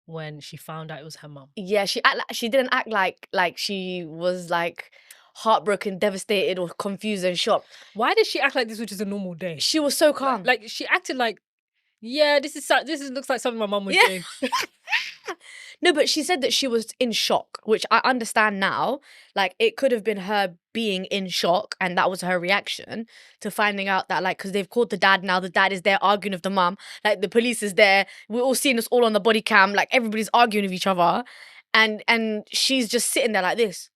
when she found out it was her mum.
Yeah, she didn't act like she was like heartbroken, devastated, or confused and shocked.
Why did she act like this was just a normal day?
She was so calm.
Like she acted like, yeah, this looks like something my mum would do.
No, but she said that she was in shock, which I understand now. Like, it could have been her being in shock, and that was her reaction to finding out that, like, because they've called the dad now, the dad is there arguing with the mum, like, the police is there, we're all seeing us all on the body cam, like, everybody's arguing with each other, and she's just sitting there like this.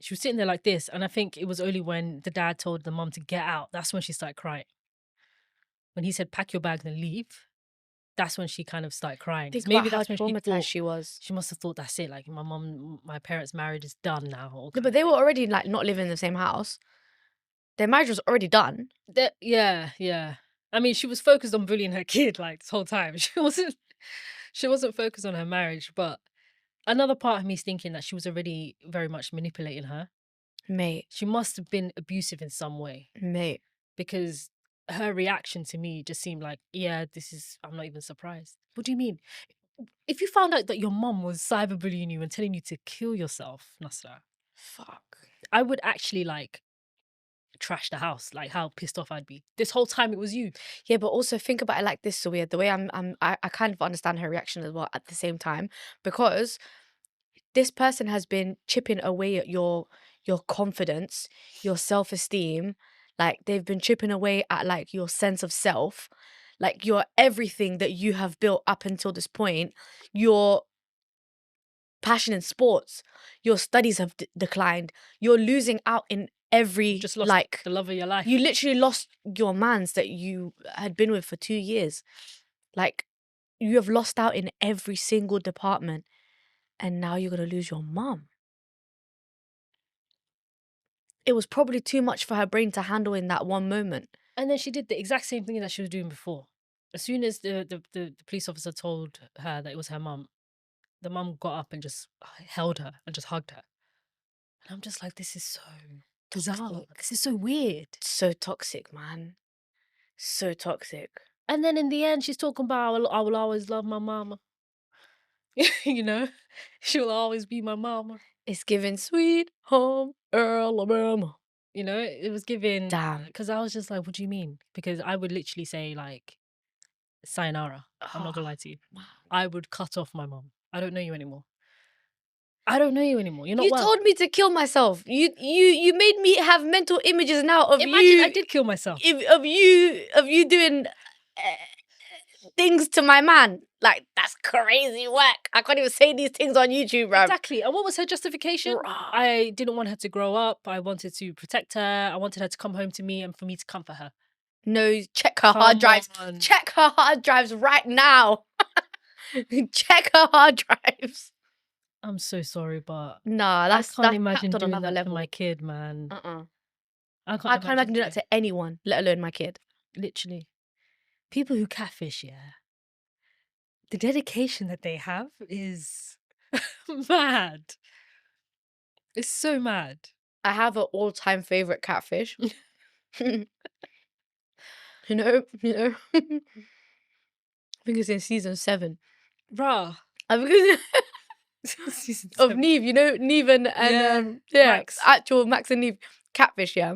She was sitting there like this, and I think it was only when the dad told the mum to get out, that's when she started crying. When he said, pack your bags and leave, that's when she kind of started crying.
Think
Maybe
about
that's
how
when she
traumatized
thought,
she was.
she must have thought that's it. Like my parents' marriage is done now.
No, but they were already like not living in the same house. Their marriage was already done.
Yeah. I mean, she was focused on bullying her kid like this whole time. She wasn't focused on her marriage. But another part of me is thinking that she was already very much manipulating her.
Mate.
She must have been abusive in some way.
Mate.
Because her reaction to me just seemed like, yeah, I'm not even surprised. What do you mean? If you found out that your mum was cyberbullying you and telling you to kill yourself, Nasra,
Fuck.
I would actually like trash the house. Like how pissed off I'd be. This whole time it was you.
Yeah, but also think about it like this, so weird. The way I kind of understand her reaction as well at the same time, because this person has been chipping away at your confidence, your self-esteem. Like they've been chipping away at like your sense of self, like your everything that you have built up until this point. Your passion in sports, your studies have declined. You're losing out in
You
every
just lost
like.
the love of your life.
You literally lost your mans that you had been with for 2 years. Like, you have lost out in every single department, and now you're gonna lose your mum. It was probably too much for her brain to handle in that one moment.
And then she did the exact same thing that she was doing before. As soon as the police officer told her that it was her mum, the mum got up and just held her and just hugged her. And I'm just like, this is so bizarre.
Toxic.
This is so weird.
So toxic, man. So toxic.
And then in the end, she's talking about, I will always love my mama. You know, she will always be my mama.
It's giving sweet home Alabama.
You know, it was given.
Damn.
Because I was just like, what do you mean? Because I would literally say, like, sayonara. I'm not gonna lie to you.
Wow.
I would cut off my mom. I don't know you anymore. I don't know you anymore. You're not
You
well.
told me to kill myself. You made me have mental images now of
Imagine
you.
I did kill myself.
Of you doing things to my man. Like, that's crazy work. I can't even say these things on YouTube, bro.
Exactly. And what was her justification? I didn't want her to grow up. I wanted to protect her. I wanted her to come home to me and for me to comfort her.
No, check her hard drives. Check her hard drives right now. Check her hard drives.
I'm so sorry, but
Nah,
I can't imagine
on
doing
another
that
level.
to my kid, man.
I can't imagine doing that to anyone, let alone my kid.
Literally. People who catfish, yeah. The dedication that they have is mad. It's so mad.
I have an all-time favorite catfish. you know. I think it's in season 7.
Bruh.
I think
Season
of
7.
Neve, you know, Neve and
Max.
actual Max and Neve catfish, yeah.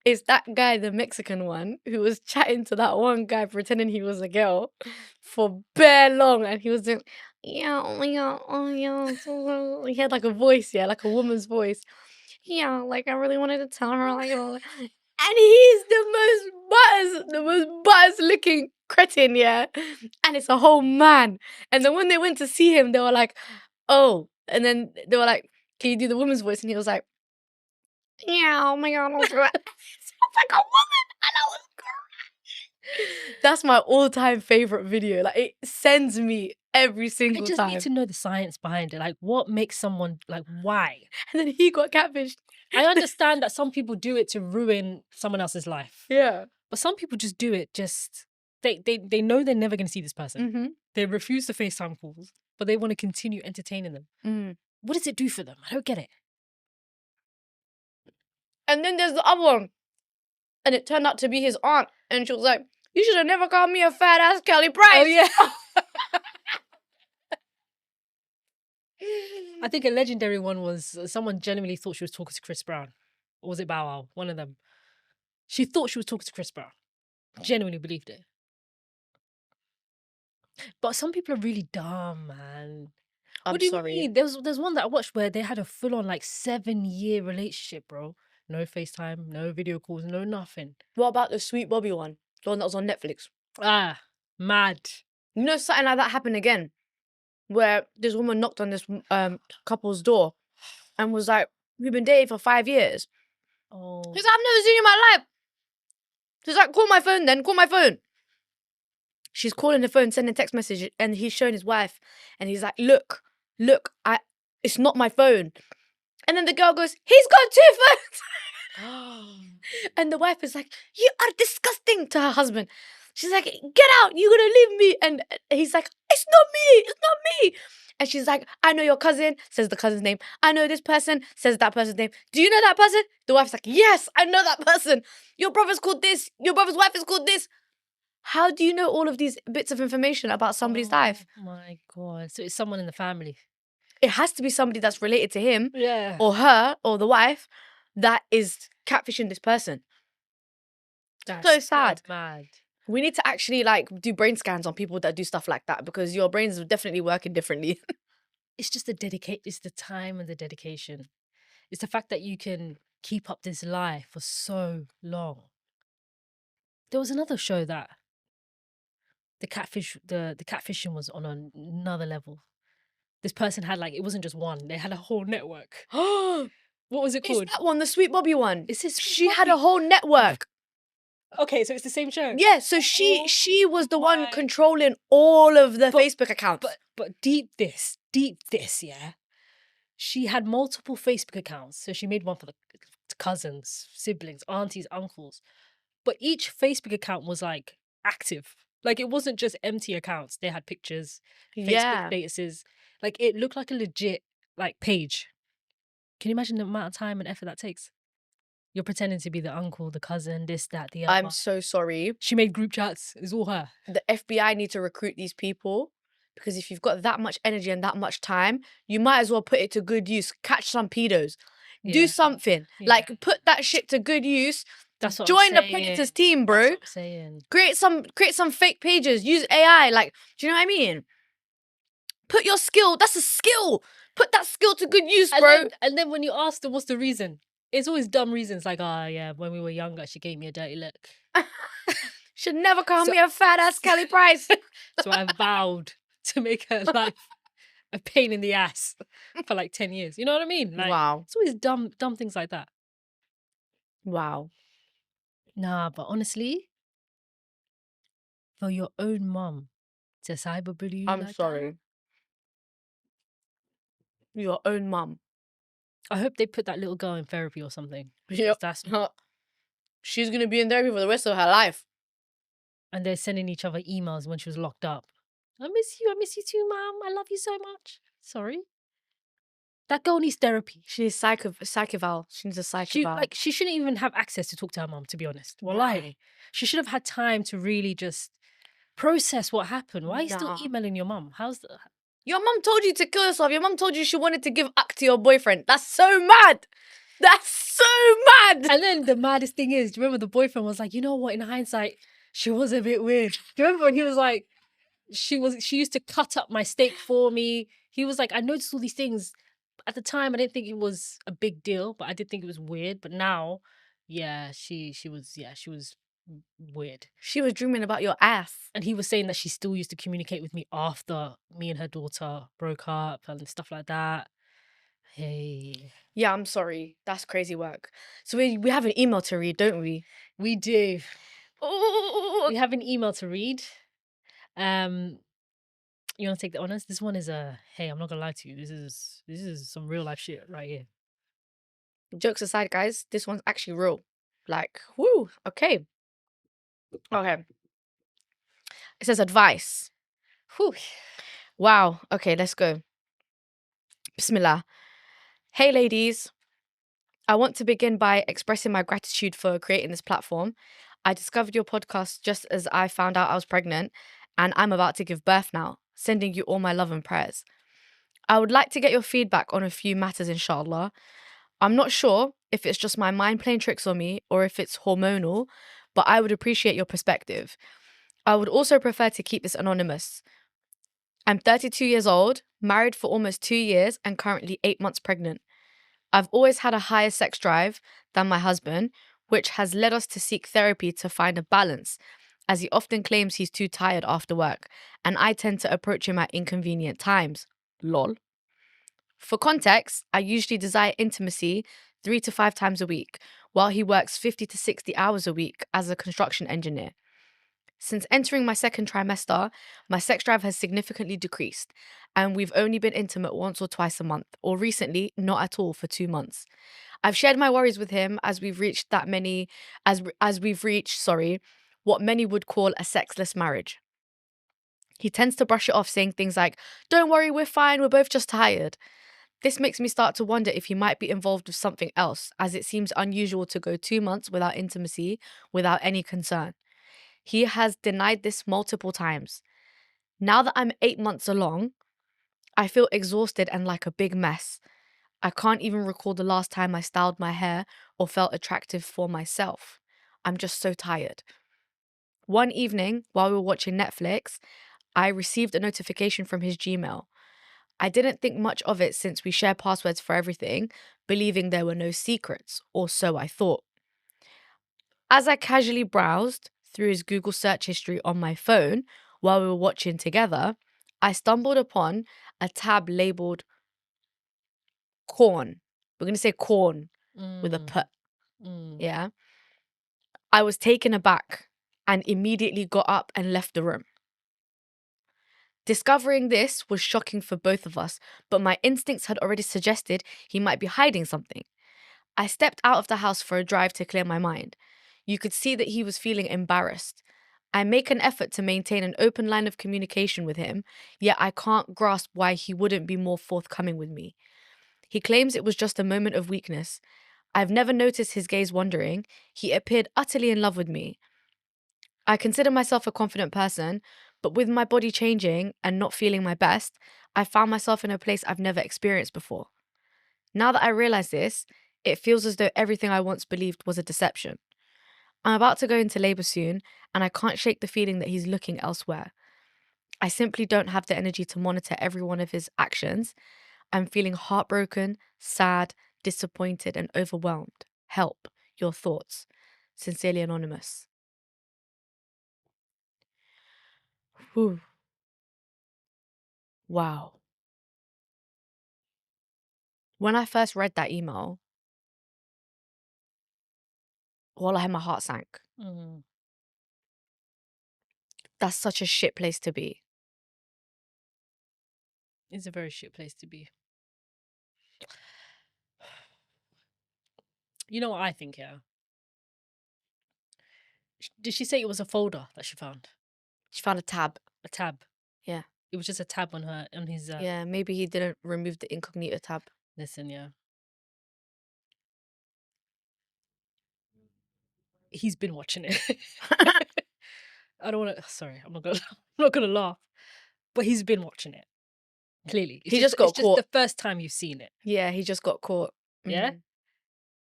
It's that guy, the Mexican one, who was chatting to that one guy pretending he was a girl for bare long, and he was doing, yeah, oh yeah, oh yeah. He had like a voice, yeah, like a woman's voice. Yeah, like I really wanted to tell her, like, and he's the most buzz looking cretin, yeah. And it's a whole man. And then when they went to see him, they were like, oh, and then they were like, can you do the woman's voice? And he was like, yeah, oh my god, I'll do it. Sounds like a woman, and I was crying. That's my all-time favorite video. Like, it sends me every single
I just
time.
need to know the science behind it. Like, what makes someone, like, why?
And then he got catfished.
I understand that some people do it to ruin someone else's life.
Yeah.
But some people just do it just... They know they're never going to see this person.
Mm-hmm.
They refuse to FaceTime calls, but they want to continue entertaining them.
Mm.
What does it do for them? I don't get it.
And then there's the other one. And it turned out to be his aunt. And she was like, you should have never called me a fat ass Kelly Price.
Oh, yeah. I think a legendary one was someone genuinely thought she was talking to Chris Brown. Or was it Bow Wow? One of them. She thought she was talking to Chris Brown. Genuinely believed it. But some people are really dumb, man.
I'm
What do you
sorry.
mean? There's one that I watched where they had a full-on, like, 7-year relationship, bro. No FaceTime, no video calls, no nothing.
What about the Sweet Bobby one? The one that was on Netflix.
Ah, mad.
You know, something like that happened again. Where this woman knocked on this couple's door and was like, we've been dating for 5 years.
Oh.
He's like, I've never seen you in my life. She's like, call my phone then, call my phone. She's calling the phone, sending text message, and he's showing his wife. And he's like, look, it's not my phone. And then the girl goes, he's got 2 phones. And the wife is like, you are disgusting to her husband. She's like, get out, you're gonna leave me. And he's like, it's not me, it's not me. And she's like, I know your cousin, says the cousin's name. I know this person, says that person's name. Do you know that person? The wife's like, yes, I know that person. Your brother's called this. Your brother's wife is called this. How do you know all of these bits of information about somebody's life?
Oh my God. So it's someone in the family.
It has to be somebody that's related to him
Yeah.
or her or the wife that is catfishing this person.
That's
So sad.
mad.
We need to actually like do brain scans on people that do stuff like that because your brains are definitely working differently.
It's just it's the time and the dedication. It's the fact that you can keep up this lie for so long. There was another show that the catfishing was on another level. This person had like, it wasn't just one, they had a whole network. What was it
It's
called?
that one, the Sweet Bobby one.
Is this
She had a whole network.
Okay, so it's the same show.
Yeah, so she was the one controlling all of the Facebook accounts.
But deep this, yeah. She had multiple Facebook accounts. So she made one for the cousins, siblings, aunties, uncles. But each Facebook account was like active. Like it wasn't just empty accounts. They had pictures, Facebook statuses. Like it looked like a legit like page. Can you imagine the amount of time and effort that takes? You're pretending to be the uncle, the cousin, this, that, the other.
I'm so sorry.
She made group chats. It's all her.
The FBI need to recruit these people because if you've got that much energy and that much time, you might as well put it to good use. Catch some pedos. Do something.
Yeah.
Like put that shit to good use.
That's what
Join
I'm
the
saying.
Predators team, bro.
That's what I'm saying.
Create some fake pages. Use AI. Like, do you know what I mean? Put your skill. That's a skill. Put that skill to good use, bro.
And then when you ask them what's the reason, it's always dumb reasons like, yeah, when we were younger, she gave me a dirty look.
Should never call me a fat ass Kelly Price.
So I vowed to make her life a pain in the ass for like 10 years. You know what I mean? Like,
wow.
It's always dumb things like that.
Wow.
Nah, but honestly, for your own mum to cyberbully you
I'm
like
sorry. Your own mum.
I hope they put that little girl in therapy or something.
Yep.
That's
She's going to be in therapy for the rest of her life.
And they're sending each other emails when she was locked up. I miss you too, Mum. I love you so much. Sorry. That girl needs therapy.
She needs psych eval. She needs a psych eval.
She shouldn't even have access to talk to her mum, to be honest. Wallahi. She should have had time to really just process what happened. Why are you still emailing your mum?
Your mum told you to kill yourself. Your mum told you she wanted to give up to your boyfriend. That's so mad. That's so mad.
And then the maddest thing is, do you remember the boyfriend was like, you know what, in hindsight, she was a bit weird. Do you remember when he was like, she used to cut up my steak for me. He was like, I noticed all these things. At the time, I didn't think it was a big deal, but I did think it was weird. But now, yeah, she was weird.
She was dreaming about your ass.
And he was saying that she still used to communicate with me after me and her daughter broke up and stuff like that. Hey.
Yeah, I'm sorry. That's crazy work. So we have an email to read, don't we?
We do.
Ooh.
We have an email to read. You want to take the honors? This one is hey, I'm not gonna lie to you. This is some real life shit right here.
Jokes aside, guys, this one's actually real. Like, whoo, okay. Okay. It says advice.
Whew.
Wow. Okay, let's go. Bismillah. Hey, ladies. I want to begin by expressing my gratitude for creating this platform. I discovered your podcast just as I found out I was pregnant, and I'm about to give birth now. Sending you all my love and prayers. I would like to get your feedback on a few matters, inshallah. I'm not sure if it's just my mind playing tricks on me or if it's hormonal, but I would appreciate your perspective. I would also prefer to keep this anonymous. I'm 32 years old, married for almost 2 years, and currently 8 months pregnant. I've always had a higher sex drive than my husband, which has led us to seek therapy to find a balance, as he often claims he's too tired after work, and I tend to approach him at inconvenient times. Lol. For context, I usually desire intimacy 3 to 5 times a week, while he works 50 to 60 hours a week as a construction engineer. Since entering my second trimester, my sex drive has significantly decreased, and we've only been intimate once or twice a month, or recently, not at all for 2 months. I've shared my worries with him as we've reached what many would call a sexless marriage. He tends to brush it off, saying things like, "Don't worry, we're fine, we're both just tired." This makes me start to wonder if he might be involved with something else, as it seems unusual to go 2 months without intimacy, without any concern. He has denied this multiple times. Now that I'm 8 months along, I feel exhausted and like a big mess. I can't even recall the last time I styled my hair or felt attractive for myself. I'm just so tired. One evening, while we were watching Netflix, I received a notification from his Gmail. I didn't think much of it since we share passwords for everything, believing there were no secrets, or so I thought. As I casually browsed through his Google search history on my phone while we were watching together, I stumbled upon a tab labeled corn. We're going to say corn with a
Mm.
P.
Mm.
Yeah. I was taken aback and immediately got up and left the room. Discovering this was shocking for both of us, but my instincts had already suggested he might be hiding something. I stepped out of the house for a drive to clear my mind. You could see that he was feeling embarrassed. I make an effort to maintain an open line of communication with him, yet I can't grasp why he wouldn't be more forthcoming with me. He claims it was just a moment of weakness. I've never noticed his gaze wandering. He appeared utterly in love with me. I consider myself a confident person, but with my body changing and not feeling my best, I found myself in a place I've never experienced before. Now that I realize this, it feels as though everything I once believed was a deception. I'm about to go into labor soon, and I can't shake the feeling that he's looking elsewhere. I simply don't have the energy to monitor every one of his actions. I'm feeling heartbroken, sad, disappointed, and overwhelmed. Help. Your thoughts. Sincerely Anonymous. Whew. Wow. When I first read that email, wallahi, my heart sank.
Mm.
That's such a shit place to be.
It's a very shit place to be. You know what I think, yeah? Did she say it was a folder that she found?
She found a tab.
A tab.
Yeah.
It was just a tab on his
Yeah, maybe he didn't remove the incognito tab.
listen, yeah. He's been watching it. I don't wanna sorry, I'm not gonna I'm not gonna laugh. But he's been watching it. Clearly.
He just
It's
got
just
caught.
the first time you've seen it.
Yeah, he just got caught.
Yeah?
Mhm.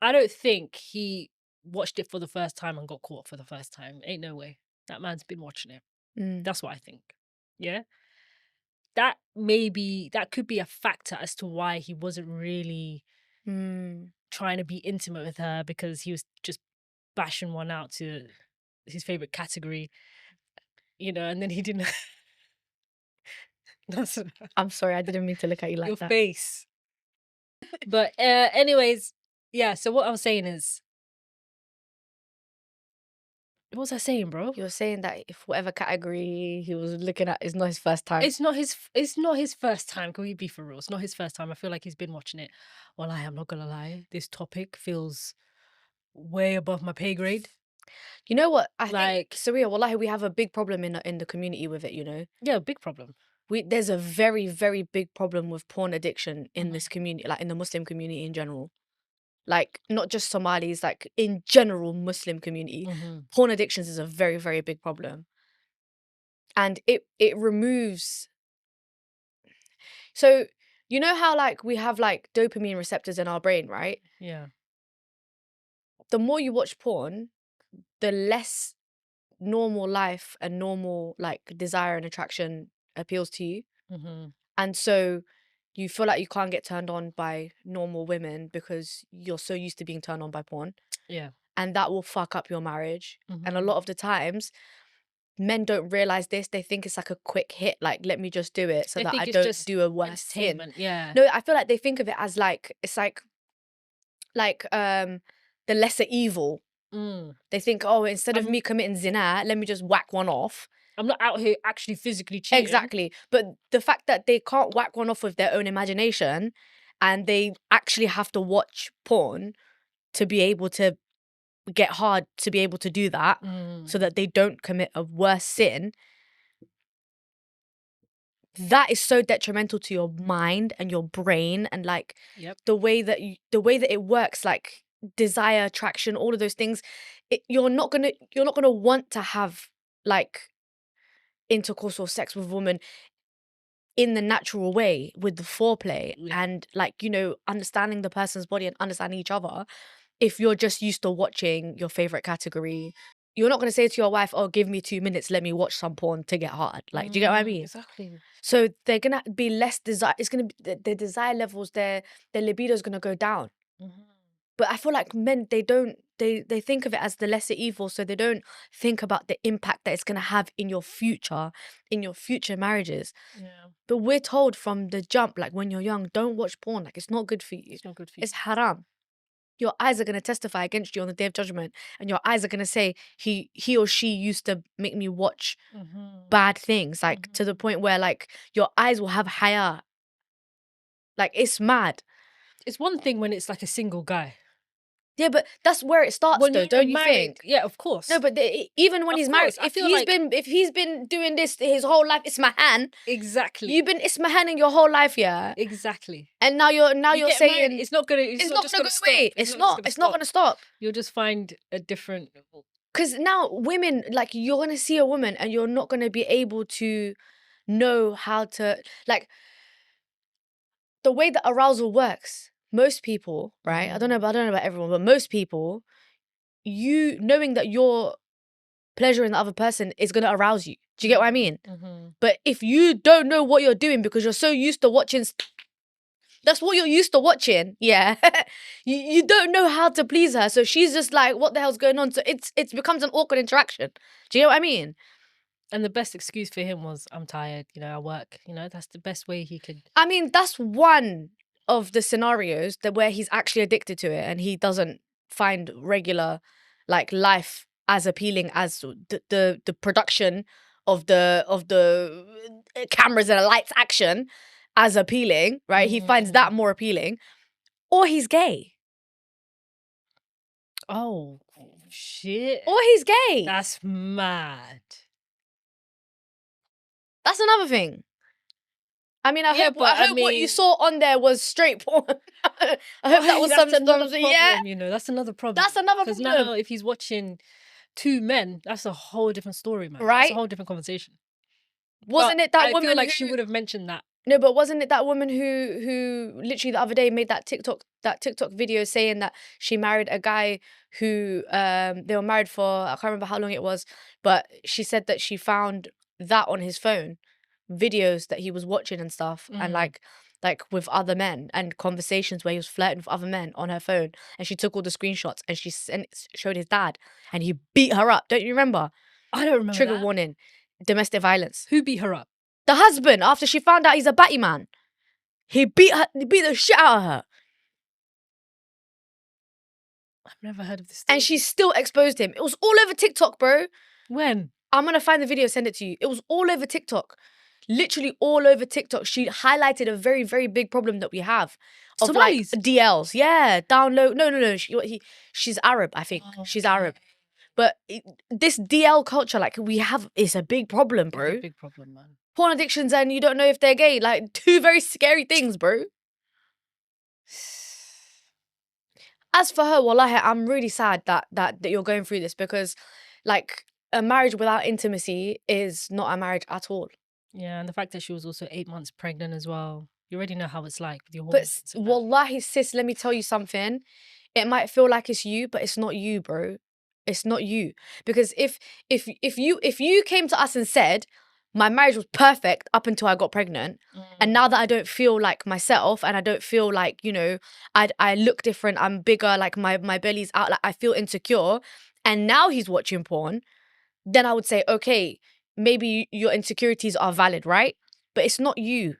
I don't think he watched it for the first time and got caught for the first time. Ain't no way. That man's been watching it.
Mm.
That's what I think. Yeah? That could be a factor as to why he wasn't really
Mm.
trying to be intimate with her, because he was just bashing one out to his favorite category, and then he didn't. That's
I'm sorry, I didn't mean to look at you like
your
that.
face. But anyways, yeah, so what I was saying is, what was I saying, bro?
You were saying that if whatever category he was looking at is not his first time.
It's not his first time. Can we be for real? It's not his first time. I feel like he's been watching it. Well, I'm not gonna lie. This topic feels way above my pay grade.
You know what? I think
Like,
Saria, wallahi, we have a big problem in the community with it,
yeah, big problem.
There's a very, very big problem with porn addiction in
Mhm.
this community, like in the Muslim community in general. Like not just Somalis, like in general Muslim community.
Mhm.
Porn addictions is a very, very big problem. And it removes. So you know how like we have like dopamine receptors in our brain, right?
Yeah.
The more you watch porn, the less normal life and normal like desire and attraction appeals to you.
Mhm.
And so you feel like you can't get turned on by normal women because you're so used to being turned on by porn.
Yeah.
And that will fuck up your marriage. And a
Mhm.
lot of the times, men don't realize this. They think it's like a quick hit, like, let me just do it so
They
that I
think it's
don't
just
do a worse sin.
entertainment. Yeah.
No, I feel like they think of it as like, it's like the lesser evil.
Mm.
They think, oh, instead of
I'm
me committing zina, let me just whack one off.
I'm not out here actually physically cheating.
Exactly. But the fact that they can't whack one off with their own imagination and they actually have to watch porn to be able to get hard to be able to do that so that they don't commit a worse sin, that is so detrimental to your mind and your brain and like the way that it works, like desire, attraction, all of those things. You're not gonna want to have like intercourse or sex with a woman in the natural way with the foreplay and like, you know, understanding the person's body and understanding each other. If you're just used to watching your favorite category, you're not going to say to your wife, oh, give me 2 minutes, let me watch some porn to get hard. Like, do you get what I mean?
Exactly.
So they're going to be less desire. It's going to be their desire levels, their libido is going to go down. But I feel like men, they think of it as the lesser evil. So they don't think about the impact that it's going to have in your future marriages. Yeah. But we're told from the jump, like when you're young, don't watch porn. Like, it's not good for you.
It's not good for you.
It's haram. Your eyes are going to testify against you on the day of judgment. And your eyes are going to say, he or she used to make me watch bad things. Like, to the point where, like, your eyes will have haya. Like, it's mad.
It's one thing when it's like a single guy.
Yeah, but that's where it starts, though, don't you think?
Yeah, of course.
No, but even when he's married, if he's been doing this his whole life, it's my hand.
Exactly.
You've been it's my hand in your whole life, yeah.
Exactly.
And now you're saying
married, it's not gonna
go away. It's not gonna stop.
You'll just find a different.
Because now women, like, you're gonna see a woman and you're not gonna be able to know how to, like, the way that arousal works. Most people, right? I don't know about everyone, but most people, you knowing that your pleasure in the other person is going to arouse you. Do you get what I mean? But if you don't know what you're doing because you're so used to watching, that's what you're used to watching, yeah. you don't know how to please her. So she's just like, what the hell's going on? So it becomes an awkward interaction. Do you get what I mean?
And the best excuse for him was, I'm tired, you know, I work. You know, that's the best way he could.
I mean, that's one of the scenarios where he's actually addicted to it and he doesn't find regular, like, life as appealing as the production of the cameras and the lights action as appealing, right? He finds that more appealing. Or he's gay.
Oh, shit.
Or he's gay.
That's mad.
That's another thing. I mean, I hope what you saw on there was straight porn. I hope that was something. Yeah,
you know, that's another problem.
That's another problem.
Because now, if he's watching two men, that's a whole different story, man.
Right?
That's a whole different conversation.
Wasn't it that woman?
I feel like she would have mentioned that.
No, but wasn't it that woman who literally the other day made that TikTok video saying that she married a guy who they were married for, I can't remember how long it was, but she said that she found that on his phone, videos that he was watching and stuff, and like with other men and conversations where he was flirting with other men on her phone, and she took all the screenshots and she showed his dad and he beat her up. Don't you remember?
I don't remember.
Trigger warning, domestic violence.
Who beat her up?
The husband, after she found out he's a batty man. He beat the shit out of her.
I've never heard of this story.
And she still exposed him. It was all over TikTok, bro.
When?
I'm going to find the video, send it to you. It was all over TikTok. Literally all over TikTok. She highlighted a very, very big problem that we have. Of
Somalis?
Like DLs. Yeah, down low. No. She's Arab, I think. Oh, she's Arab. But this DL culture, like, we have, is a big problem, bro.
It's a big problem, man.
Porn addictions and you don't know if they're gay. Like, two very scary things, bro. As for her, wallahi, I'm really sad that you're going through this because, like, a marriage without intimacy is not a marriage at all.
Yeah, and the fact that she was also 8 months pregnant as well. You already know how it's like with your hormones.
But wallahi, sis, let me tell you something. It might feel like it's you, but it's not you, bro. It's not you. Because if you came to us and said, my marriage was perfect up until I got pregnant, and now that I don't feel like myself and I don't feel like, you know, I look different, I'm bigger, like my belly's out, like I feel insecure, and now he's watching porn, then I would say, okay, maybe your insecurities are valid, right? But it's not you.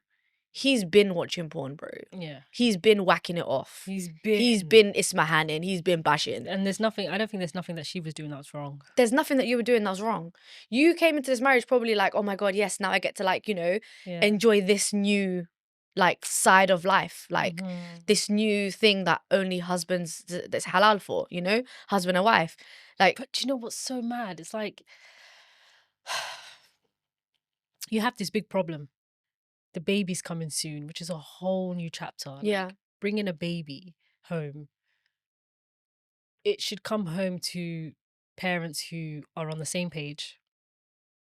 He's been watching porn, bro.
Yeah.
He's been whacking it off. He's been ismahaning. He's been bashing.
And I don't think there's nothing that she was doing that was wrong.
There's nothing that you were doing that was wrong. You came into this marriage probably like, oh my God, yes, now I get to, like, you know, enjoy this new like side of life, like this new thing that only husbands that's halal for, you know, husband and wife. Like,
But do you know what's so mad? It's like you have this big problem. The baby's coming soon, which is a whole new chapter.
yeah,
Like bringing a baby home, it should come home to parents who are on the same page,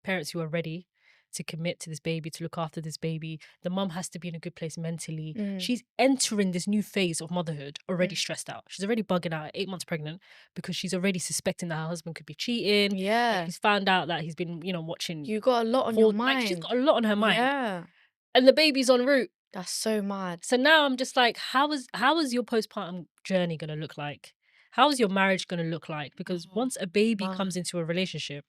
parents who are ready to commit to this baby, to look after this baby. The mum has to be in a good place mentally. She's entering this new phase of motherhood already stressed out. She's already bugging out at 8 months pregnant because she's already suspecting that her husband could be cheating.
yeah.
She's found out that he's been, you know, watching.
You got a lot on your
Like she's
mind.
got a lot on her mind.
Yeah,
And the baby's en route.
that's so mad.
So now I'm just like, how is your postpartum journey gonna look like? How is your marriage gonna look like? Because once a baby comes into a relationship,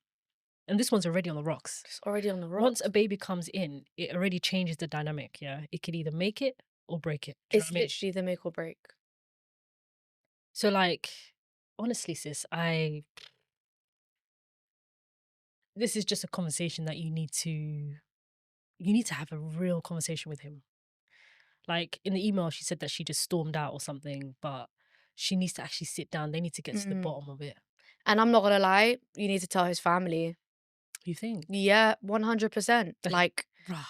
and this one's already on the rocks.
It's already on the rocks.
Once a baby comes in, it already changes the dynamic. Yeah, it could either make it or break it. Do you know
It's
what I mean?
literally the make or break.
So like, honestly, sis, this is just a conversation that you need to have a real conversation with him. Like in the email, she said that she just stormed out or something, but she needs to actually sit down. They need to get to the bottom of it.
And I'm not gonna lie, you need to tell his family.
You think?
Yeah, 100%. Like,
Bruh.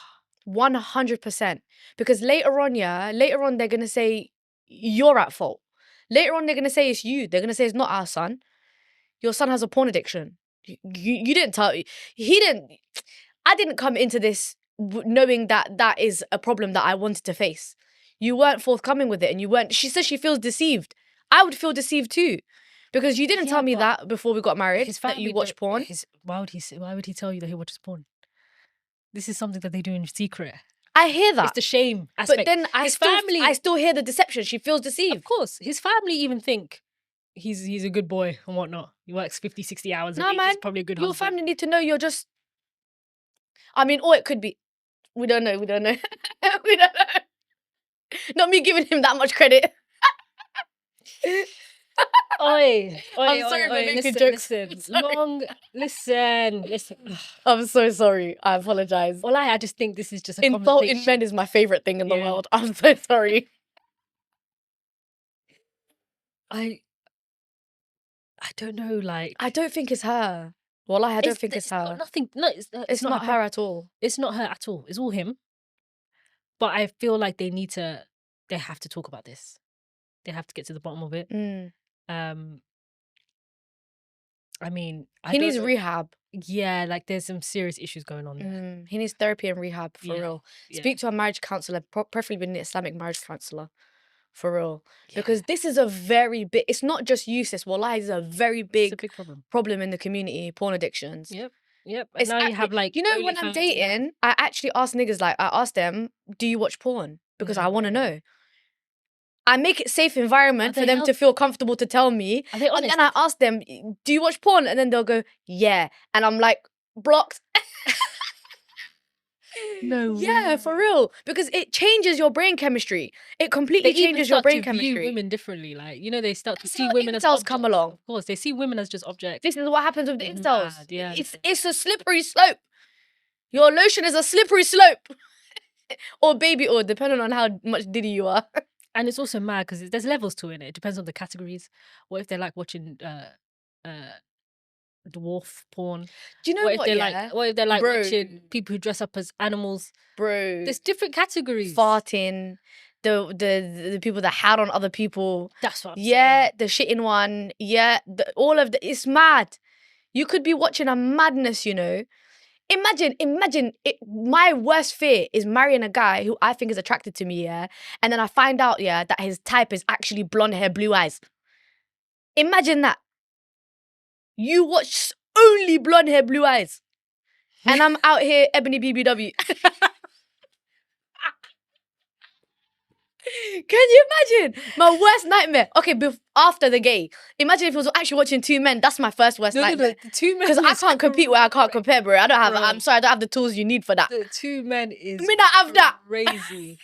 100%. Because later on, they're gonna say you're at fault. Later on, they're gonna say it's you. They're gonna say it's not our son. Your son has a porn addiction. You didn't tell. He didn't. I didn't come into this knowing that that is a problem that I wanted to face. You weren't forthcoming with it, and you weren't. She says she feels deceived. I would feel deceived too, because you didn't
Yeah,
tell me
but
that before we got married.
his
That you
family
watch porn.
Why would he tell you that he watches porn? This is something that they do in secret.
I hear
It's
that,
the shame aspect.
but then I still hear the deception. She feels deceived.
Of course, his family even think he's a good boy and whatnot. He works 50, 60 hours a
No,
week.
man,
He's probably a good
your
husband.
family need to know you're just. I mean, or it could be. We don't know. We don't know. We don't know. Not me giving him that much credit.
Oi,
I'm sorry for making
listen,
jokes.
Listen.
I'm so sorry. I apologize.
Well, I just think this is just a
Insulting
conversation.
men is my favorite thing in the
Yeah.
world. I'm so sorry.
I don't know, like
I don't think it's her. Well, I don't think it's
got
her.
nothing. No,
It's not her at all.
It's not her at all. It's all him. But I feel like they have to talk about this. They have to get to the bottom of it. I mean,
He needs rehab.
Yeah, like there's some serious issues going on there.
He needs therapy and rehab for real.
Yeah.
Speak to a marriage counselor, preferably an Islamic marriage counselor, for real. Because this is a very big. It's not just you, sis. Wallahi, it's a very
It's a
big
big problem.
in the community. Porn addictions.
Yep. And now you have like,
you know, when I'm dating, I actually ask niggas, like, I ask them, do you watch porn? Because I want to know. I make it a safe environment for them to feel comfortable to tell me.
Are they honest?
And then I ask them, do you watch porn? And then they'll go, yeah. And I'm like, blocked.
No.
Yeah, for real. Because it changes your brain chemistry. It completely changes your brain chemistry.
View women differently. Like, you know, they start to
That's
see
how
women as
incels
objects.
come along.
Of course, they see women as just objects.
This is what happens with the incels.
Mad, yeah.
It's a slippery slope. Your lotion is a slippery slope. Or baby oil, depending on how much diddy you are.
And it's also mad because there's levels to it. It depends on the categories. What if they like watching dwarf porn?
Do you know what?
What if they're like watching people who dress up as animals?
Bro,
there's different categories.
Farting, the people that had on other people.
That's what I'm
saying. The shitting one. Yeah, all of the. It's mad. You could be watching a madness, you know. Imagine it, my worst fear is marrying a guy who I think is attracted to me, yeah, and then I find out, yeah, that his type is actually blonde hair, blue eyes. Imagine that. You watch only blonde hair, blue eyes, and I'm out here ebony BBW. Can you imagine? My worst nightmare. Okay, after the gay. Imagine if it was actually watching two men. That's my first worst nightmare.
The two men.
Because I can't compete where I can't compare, bro. I'm sorry, I don't have the tools you need for that.
The two men is
Me not have that.
Crazy.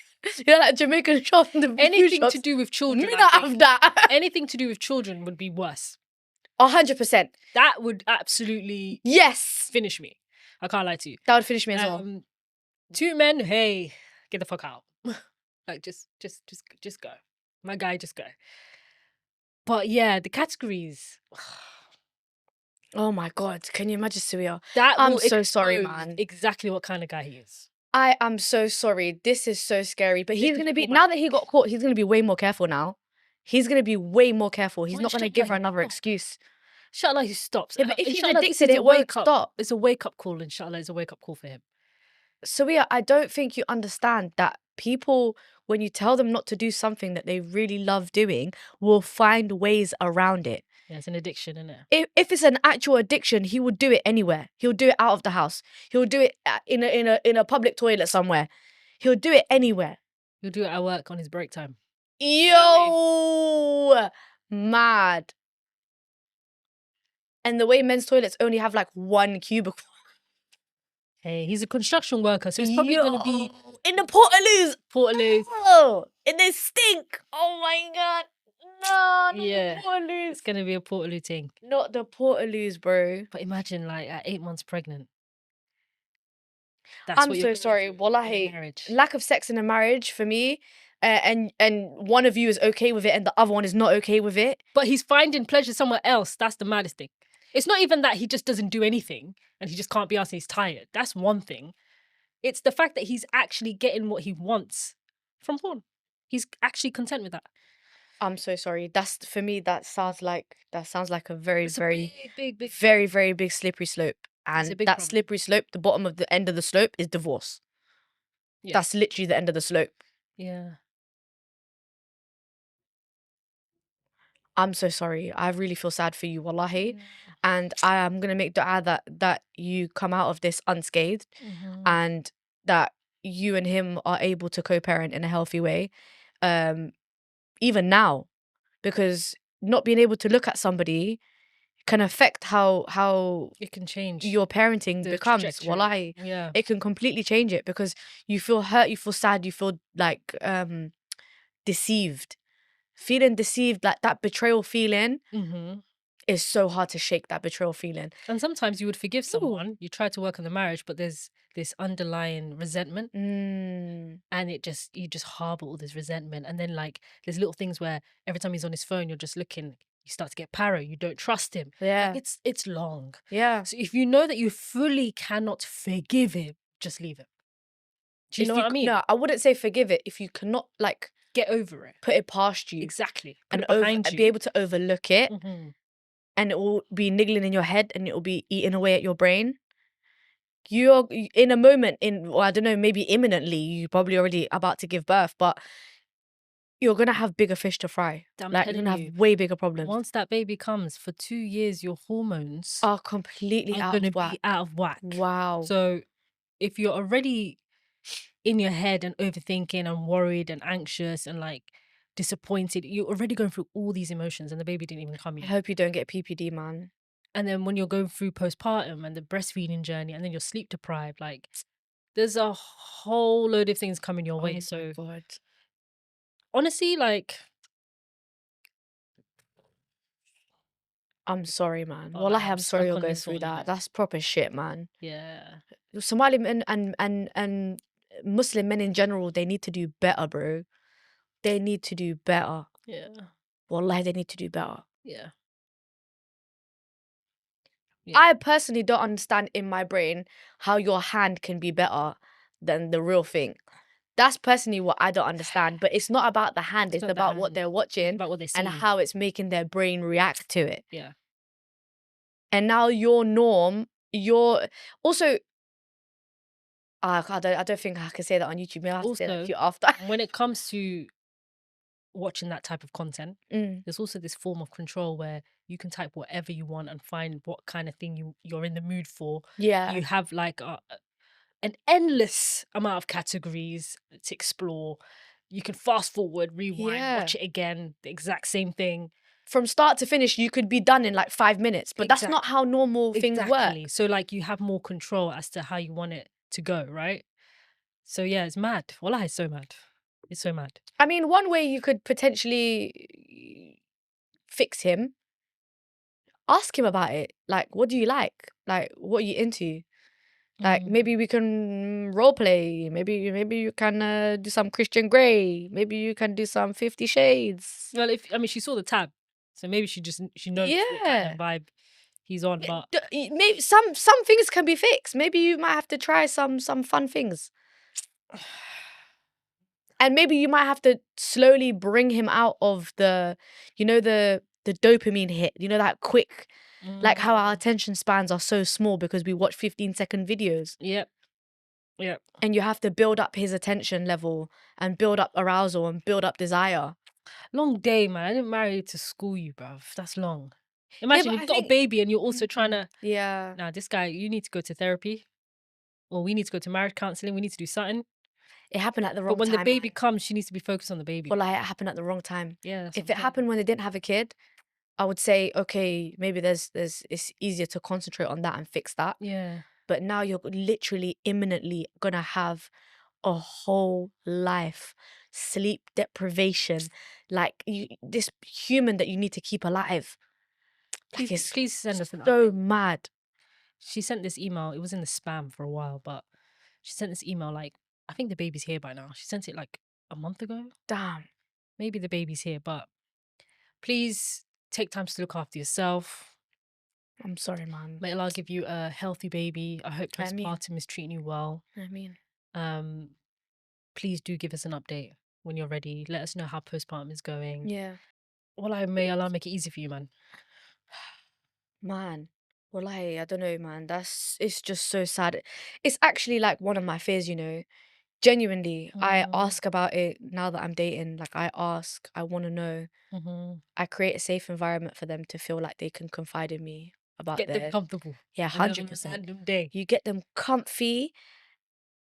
You're like Jamaican shop.
Anything to do with children.
Me not have that.
Anything to do with children would be worse.
100%.
That would absolutely finish me. I can't lie to you.
That would finish me as well.
Two men, hey, get the fuck out. Like, just go. My guy, just go. But yeah, the categories.
Oh my God, can you imagine, Suya?
That
I'm
will
so sorry,
expose
man.
exactly what kind of guy he is.
I am so sorry. This is so scary. But
This
he's
is
gonna be, now that
traumatic.
he got caught, he's gonna be way more careful now. He's gonna be way more careful. He's
Well,
not gonna
inshallah
give her
he
another
stops.
excuse.
Inshallah he stops.
Yeah, but if he's
Inshallah this
addicted,
is a
it won't
wake up.
stop.
It's a wake up call. Inshallah, it's a wake up call for him.
Suya, I don't think you understand that people, when you tell them not to do something that they really love doing, will find ways around it.
Yeah, it's an addiction, isn't it?
If it's an actual addiction, he would do it anywhere. He'll do it out of the house. He'll do it in a public toilet somewhere. He'll do it anywhere.
He'll do it at work on his break time.
Yo, mad. And the way men's toilets only have like one cubicle.
Hey, he's a construction worker, so he's probably gonna be
in the Portaloos.
Portaloo.
Oh, and they stink. Oh my God. No, not
Yeah.
the Portaloos.
It's gonna be a Portaloo thing.
Not the Portaloos, bro.
But imagine, like, at 8 months pregnant.
I'm
What
so
you're going
sorry.
through in a
Wallahi,
marriage.
lack of sex in a marriage for me, and one of you is okay with it and the other one is not okay with it.
But he's finding pleasure somewhere else. That's the maddest thing. It's not even that he just doesn't do anything and he just can't be asked and he's tired. That's one thing. It's the fact that he's actually getting what he wants from porn. He's actually content with that.
I'm so sorry. That's, for me, that sounds like a very,
It's a
very,
big
very, very big slippery slope.
It's a
And
big
that
problem.
slippery slope, the bottom of the end of the slope is divorce.
Yeah.
That's literally the end of the slope.
Yeah.
I'm so sorry. I really feel sad for you, wallahi.
Yeah.
And I am gonna make dua that you come out of this unscathed,
Mhm.
and that you and him are able to co-parent in a healthy way. Even now. Because not being able to look at somebody can affect how
It can change
your parenting
the
becomes.
trajectory.
Wallahi.
Yeah.
It can completely change it because you feel hurt, you feel sad, you feel like deceived. Feeling deceived, like that betrayal feeling,
Mhm.
is so hard to shake, that betrayal feeling.
And sometimes you would forgive
Ooh.
someone, you try to work on the marriage, but there's this underlying resentment.
Mm.
And you just harbor all this resentment. And then, like, there's little things where every time he's on his phone, you're just looking, you start to get paro, you don't trust him.
Yeah.
Like, it's long.
Yeah.
So if you know that you fully cannot forgive him, just leave him. Do you know what I mean?
No, I wouldn't say forgive it. If you cannot, like,
Get over it.
put it past you.
Exactly. Put
And
it behind you.
be able to overlook it,
Mhm.
and it will be niggling in your head and it will be eating away at your brain. You're in a moment, or I don't know, maybe imminently, you're probably already about to give birth, but you're gonna have bigger fish to fry.
I'm
Like, you're
telling
gonna
you,
have way bigger problems.
once that baby comes, for 2 years, your hormones
Are completely
are
out
going
of
to
whack.
be out of whack.
Wow.
So if you're already in your head and overthinking and worried and anxious and, like, disappointed, you're already going through all these emotions and the baby didn't even come
I
yet.
hope you don't get PPD, man.
And then when you're going through postpartum and the breastfeeding journey and then you're sleep deprived, like, there's a whole load of things coming your way.
Oh
So
my God.
honestly, like,
I'm sorry, man.
oh,
Wallahi,
I'm
I'm sorry
stuck
you're
on
going
this
through
one,
that. That's proper shit, man.
Yeah.
Somali men and Muslim men in general, they need to do better, bro. They need to do better.
Yeah.
Wallahi, they need to do better.
Yeah.
I personally don't understand in my brain how your hand can be better than the real thing. That's personally what I don't understand. But it's not about the hand. It's
not the
about what
hand.
they're
It's
watching
about what they're
and
seeing.
how it's making their brain react to it.
Yeah.
And now your norm, also, I don't think I can say that on YouTube. Maybe I have to say that to you after.
When it comes to watching that type of content, there's also this form of control where you can type whatever you want and find what kind of thing you're in the mood for.
Yeah.
You have, like, an endless amount of categories to explore. You can fast forward, rewind, watch it again, the exact same thing.
From start to finish, you could be done in like 5 minutes, but that's not how normal things work.
So, like, you have more control as to how you want it to go, right? So yeah, it's mad. Wallah, it's so mad. It's so mad.
I mean, one way you could potentially fix him, ask him about it. Like, what do you like? Like, what are you into? Like, maybe we can role play. Maybe you can do some Christian Grey. Maybe you can do some 50 Shades.
Well, she saw the tab, so maybe she knows what kind of vibe he's on. But
Maybe some things can be fixed. Maybe you might have to try some fun things. And maybe you might have to slowly bring him out of the dopamine hit. You know, that quick, like how our attention spans are so small because we watch 15-second videos.
Yep.
And you have to build up his attention level and build up arousal and build up desire.
Long day, man. I didn't marry to school you, bruv. That's long. Imagine you've got a baby and you're also trying to...
Yeah.
Nah, this guy, you need to go to therapy. Or we need to go to marriage counselling. We need to do something.
It happened at the wrong time.
But when the baby comes, she needs to be focused on the baby.
Well, like, it happened at the wrong time.
Yeah.
If it happened when they didn't have a kid, I would say, okay, maybe it's easier to concentrate on that and fix that.
Yeah.
But now you're literally imminently gonna have a whole life, sleep deprivation, like this human that you need to keep alive.
Please send us an update.
So mad.
She sent this email. It was in the spam for a while, but she sent this email like, I think the baby's here by now. She sent it like a month ago.
Damn.
Maybe the baby's here, but please take time to look after yourself.
I'm sorry, man.
May Allah give you a healthy baby. I hope postpartum is treating you well. Please do give us an update when you're ready. Let us know how postpartum is going.
Yeah.
Well, may Allah make it easy for you, man.
Man. Well, I don't know, man. It's just so sad. It's actually like one of my fears, you know. Genuinely, I ask about it now that I'm dating. Like, I ask, I want to know. I create a safe environment for them to feel like they can confide in me about
Get them comfortable.
Yeah, 100%.
Random day.
You get them comfy,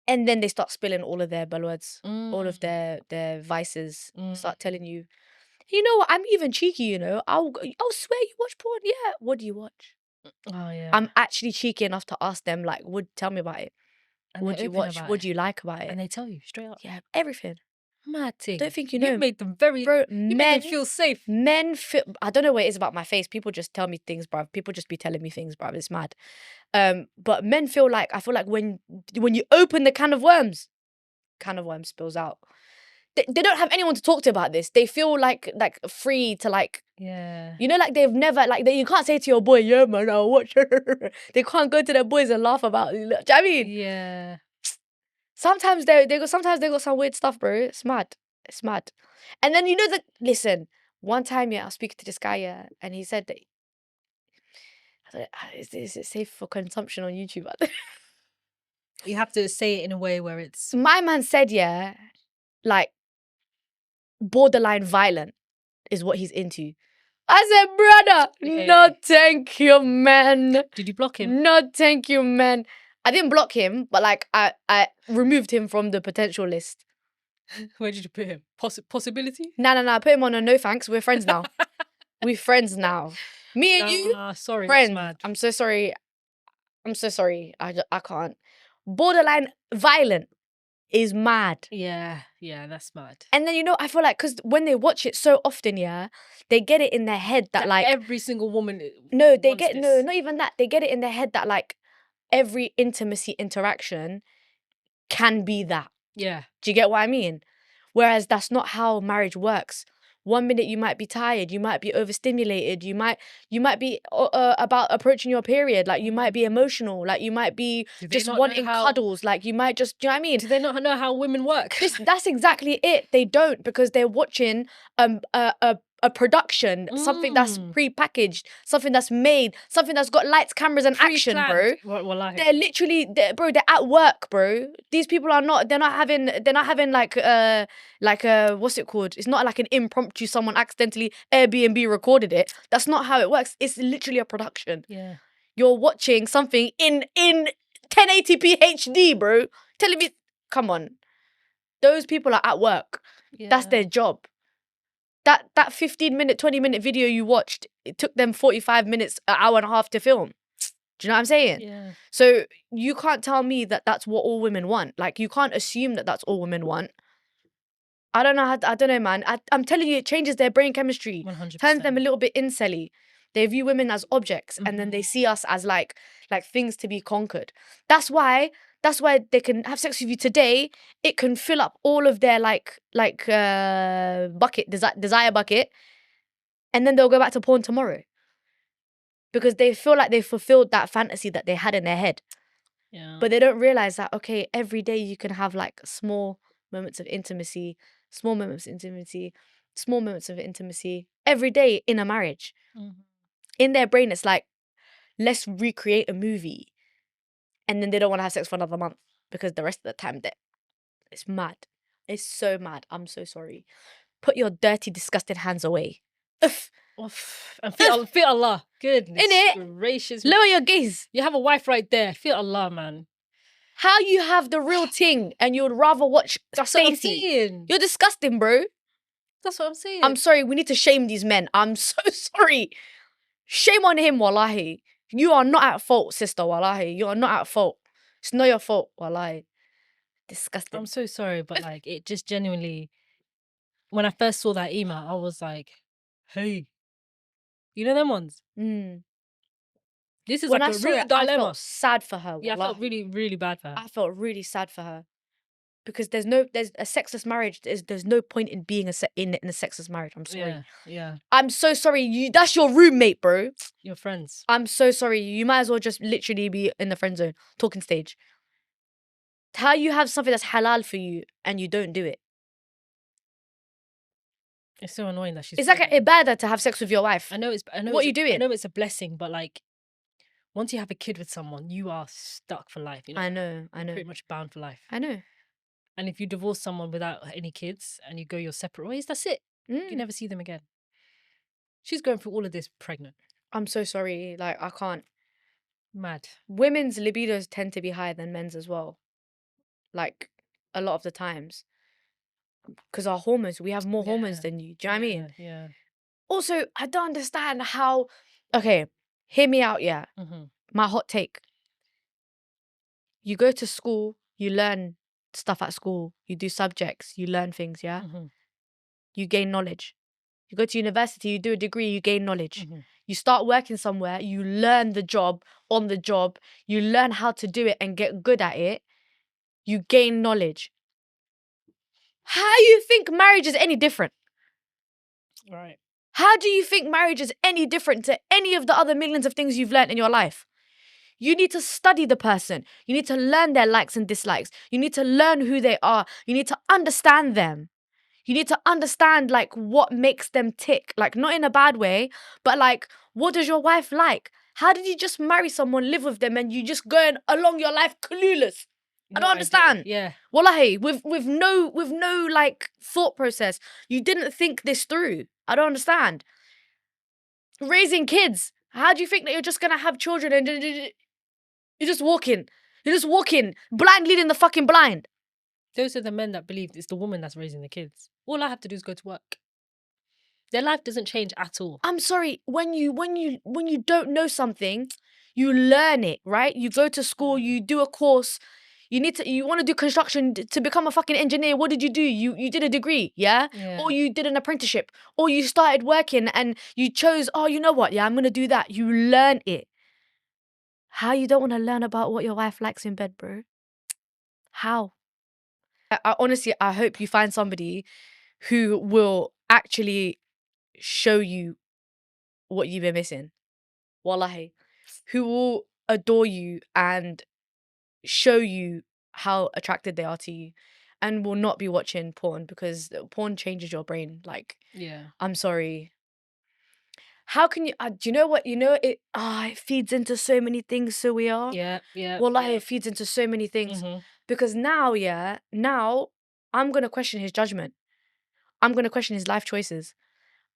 and then they start spilling all of their balwords, all of their vices. Start telling you, you know what? I'm even cheeky. You know, I'll swear you watch porn. Yeah. What do you watch?
Oh yeah.
I'm actually cheeky enough to ask them, like, tell me about it.
And
what do you watch? What do you like about it?
And they tell you straight up.
Yeah, everything.
Mad thing.
Don't think you know.
You made them very...
Bro,
you made them feel safe.
Men feel... I don't know what it is about my face. People just tell me things, bruv. People just be telling me things, bruv. It's mad. But men feel like... I feel like when you open the can of worms spills out. They don't have anyone to talk to about this. They feel like free to like...
Yeah.
You know, like they've never... Like, you can't say to your boy, yeah, man, I'll watch her. They can't go to their boys and laugh about it. Do you know what I mean?
Yeah.
Sometimes they got some weird stuff, bro. It's mad. It's mad. And then, you know, listen, one time, yeah, I was speaking to this guy, yeah, and he said that, I was like, is it safe for consumption on YouTube?
You have to say it in a way where it's...
My man said, yeah, like, borderline violent is what he's into. I said, brother, no thank you, man.
Did you block him?
No thank you, man. I didn't block him, but like I removed him from the potential list.
Where did you put him? Possibility?
No. I put him on a no thanks. We're friends now. We're friends now. Me and you,
sorry,
friends.
that's mad.
I'm so sorry. I can't. Borderline violent is mad.
Yeah, that's mad.
And then, you know, I feel like because when they watch it so often, yeah, they get it in their head that like
every single woman.
No, they get this. No, not even that. They get it in their head that like every intimacy interaction can be that.
Yeah.
Do you get what I mean? Whereas that's not how marriage works. 1 minute you might be tired, you might be overstimulated, you might be about approaching your period, like you might be emotional, like you might be just wanting cuddles, like you might just, do you know what I mean?
Do they not know how women work?
That's exactly it. They don't, because they're watching a production, something that's pre-packaged, something that's made, something that's got lights, cameras, and action, bro. They're literally, they're at work, bro. These people are not. They're not having like what's it called? It's not like an impromptu. Someone accidentally Airbnb recorded it. That's not how it works. It's literally a production.
Yeah.
You're watching something in 1080p HD, bro. Telling me, come on. Those people are at work. Yeah. That's their job. That 15-minute, 20-minute video you watched, it took them 45 minutes, an hour and a half to film. Do you know what I'm saying?
Yeah.
So you can't tell me that that's what all women want. Like, you can't assume that that's all women want. I don't know, man. I'm telling you, it changes their brain chemistry.
100%.
Turns them a little bit incel-y. They view women as objects, and then they see us as like things to be conquered. That's why they can have sex with you today. It can fill up all of their desire bucket, and then they'll go back to porn tomorrow because they feel like they fulfilled that fantasy that they had in their head.
Yeah.
But they don't realize that, okay, every day you can have like small moments of intimacy, small moments of intimacy, small moments of intimacy every day in a marriage. In their brain, it's like, let's recreate a movie. And then they don't want to have sex for another month because the rest of the time, it's mad. It's so mad. I'm so sorry. Put your dirty, disgusting hands away. Uff.
And fear Allah. Goodness
Innit?
gracious.
Lower your gaze.
You have a wife right there. Fear Allah, man.
How you have the real thing and you'd rather watch
That's what I'm
Stacey?
saying.
You're disgusting, bro.
That's what I'm saying.
I'm sorry. We need to shame these men. I'm so sorry. Shame on him, wallahi. You are not at fault, sister, wallahi. You are not at fault. It's not your fault, wallahi. Disgusting.
I'm so sorry, but like it just genuinely, when I first saw that email, I was like, hey, you know them ones? This is
When
like
I
a
saw
real
it, I
dilemma.
felt sad for her.
Yeah, I felt
wallahi.
really, really bad for her.
I felt really sad for her. Because there's a sexless marriage. There's no point in being in a sexless marriage. I'm sorry.
Yeah.
I'm so sorry. That's your roommate, bro.
Your friends.
I'm so sorry. You might as well just literally be in the friend zone, talking stage. How you have something that's halal for you and you don't do it?
It's so annoying that she's.
It's like an ibadah to have sex with your wife.
I know.
What are you doing?
I know it's a blessing, but like, once you have a kid with someone, you are stuck for life. You know.
I know.
You're pretty much bound for life.
I know.
And if you divorce someone without any kids and you go your separate ways, that's it. You never see them again. She's going through all of this pregnant.
I'm so sorry. Like, I can't.
Mad.
Women's libidos tend to be higher than men's as well. Like, a lot of the times. Because our hormones, we have more hormones than you. Do you know what I mean?
Yeah.
Also, I don't understand how. Okay, hear me out, yeah. My hot take. You go to school, you learn stuff at school, you do subjects, you learn things, yeah? You gain knowledge. You go to university, you do a degree, you gain knowledge. You start working somewhere, you learn the job on the job, you learn how to do it and get good at it, you gain knowledge. How do you think marriage is any different?
Right.
How do you think marriage is any different to any of the other millions of things you've learned in your life? You need to study the person. You need to learn their likes and dislikes. You need to learn who they are. You need to understand them. You need to understand like what makes them tick. Like not in a bad way, but like what does your wife like? How did you just marry someone, live with them, and you just going along your life clueless? I don't understand.
Yeah.
Wallahi, with no like thought process. You didn't think this through. I don't understand. Raising kids. How do you think that you're just gonna have children and you're just walking? You're just walking, blind leading the fucking blind.
Those are the men that believe it's the woman that's raising the kids. All I have to do is go to work. Their life doesn't change at all.
I'm sorry, when you don't know something, you learn it, right? You go to school, you do a course. You want to do construction to become a fucking engineer. What did you do? You did a degree, yeah? Or you did an apprenticeship, or you started working and you chose, oh, you know what? Yeah, I'm going to do that. You learn it. How you don't want to learn about what your wife likes in bed, bro? How? I honestly, I hope you find somebody who will actually show you what you've been missing. Wallahi. Who will adore you and show you how attracted they are to you and will not be watching porn because porn changes your brain. Like, I'm sorry. How can you, do you know what, it feeds into so many things, so we are. Wallahi, it feeds into so many things. Because now, I'm going to question his judgment. I'm going to question his life choices.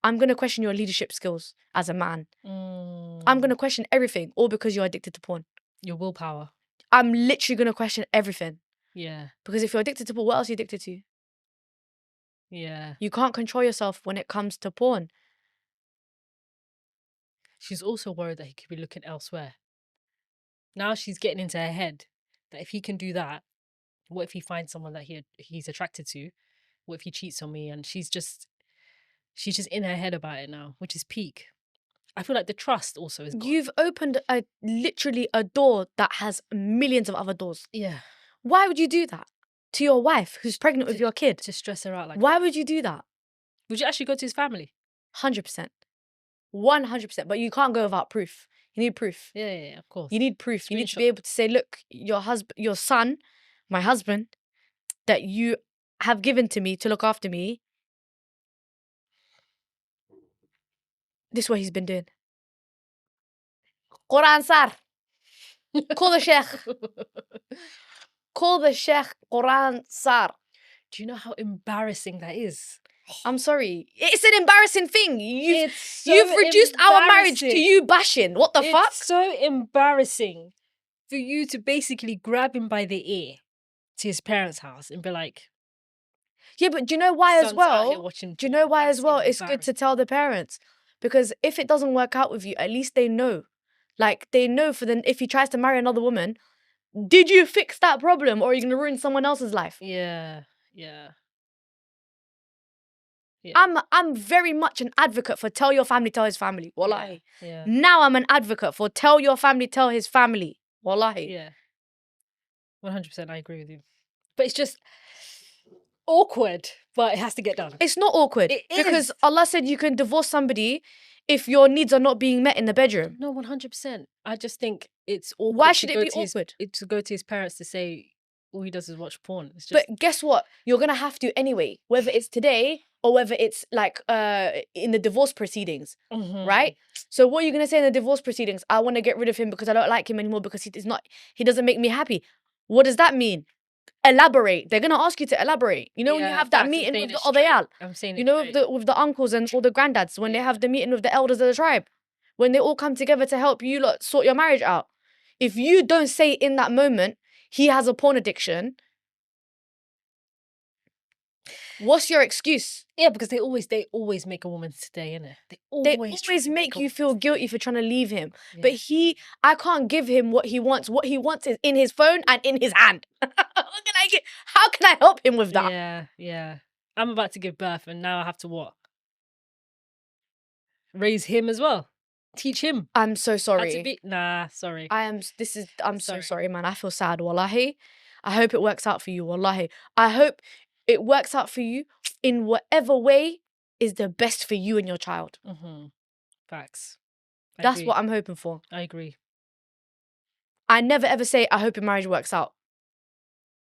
I'm going to question your leadership skills as a man. I'm going to question everything, all because you're addicted to porn.
Your willpower.
I'm literally going to question everything.
Yeah.
Because if you're addicted to porn, what else are you addicted to?
Yeah.
You can't control yourself when it comes to porn.
She's also worried that he could be looking elsewhere. Now she's getting into her head that if he can do that, what if he finds someone that he's attracted to? What if he cheats on me? And she's just in her head about it now, which is peak. I feel like the trust also is gone.
You've opened literally a door that has millions of other doors.
Yeah.
Why would you do that to your wife who's pregnant with your kid?
To stress her out like
Why
that.
would you do that?
Would you actually go to his family?
100%. 100%. But you can't go without proof. You need proof.
Yeah, of course.
You need proof. You need to be
Screenshot.
able to say, look, your son, my husband, that you have given to me to look after me, this is what he's been doing. Quran sar. Call the sheikh. Call the sheikh Quran sar.
Do you know how embarrassing that is?
I'm sorry. It's an embarrassing thing.
It's so
You've reduced our marriage to
embarrassing.
you bashing. What the fuck?
It's so embarrassing for you to basically grab him by the ear to his parents' house and be like,
Yeah, but do you know why as
"Son's out here
well?
watching
Do you know why
porn."
as well?
That's
It's good to tell the parents. Because if it doesn't work out with you, at least they know. Like, they know for then if he tries to marry another woman, did you fix that problem or are you going to ruin someone else's life?
Yeah.
I'm very much an advocate for tell your family, tell his family. Wallahi.
Yeah.
Now I'm an advocate for tell your family, tell his family. Wallahi.
Yeah. 100%, I agree with you. But it's just awkward, but it has to get done.
It's not awkward.
It
Because
is.
Allah said you can divorce somebody if your needs are not being met in the bedroom.
No, 100%. I just think it's awkward.
Why should
to
it
go
be
to
awkward?
to go to his parents to say all he does is watch porn. It's just,
But guess what? You're gonna have to anyway, whether it's today or whether it's like in the divorce proceedings, right? So what are you gonna say in the divorce proceedings? I want to get rid of him because I don't like him anymore because he doesn't make me happy. What does that mean? Elaborate. They're gonna ask you to elaborate. You know when you
Yeah,
have that
facts, I'm
meeting
saying
with
it
the Odayal,
I'm saying
you
it
know
straight.
with the uncles and all the granddads when they have the meeting with the elders of the tribe, when they all come together to help you lot sort your marriage out. If you don't say in that moment he has a porn addiction, what's your excuse?
Yeah, because they always make a woman stay in it. They
They
always
always make you feel guilty for trying to leave him.
Yeah.
But I can't give him what he wants. What he wants is in his phone and in his hand. How can I help him with that?
Yeah. I'm about to give birth and now I have to what? Raise him as well. Teach him.
I'm so
Had to
sorry.
be... Nah, sorry.
I'm so
Sorry.
sorry, man. I feel sad, wallahi. I hope it works out for you, wallahi. I hope it works out for you in whatever way is the best for you and your child.
Facts.
That's what I'm hoping for.
I agree.
I never ever say, I hope your marriage works out.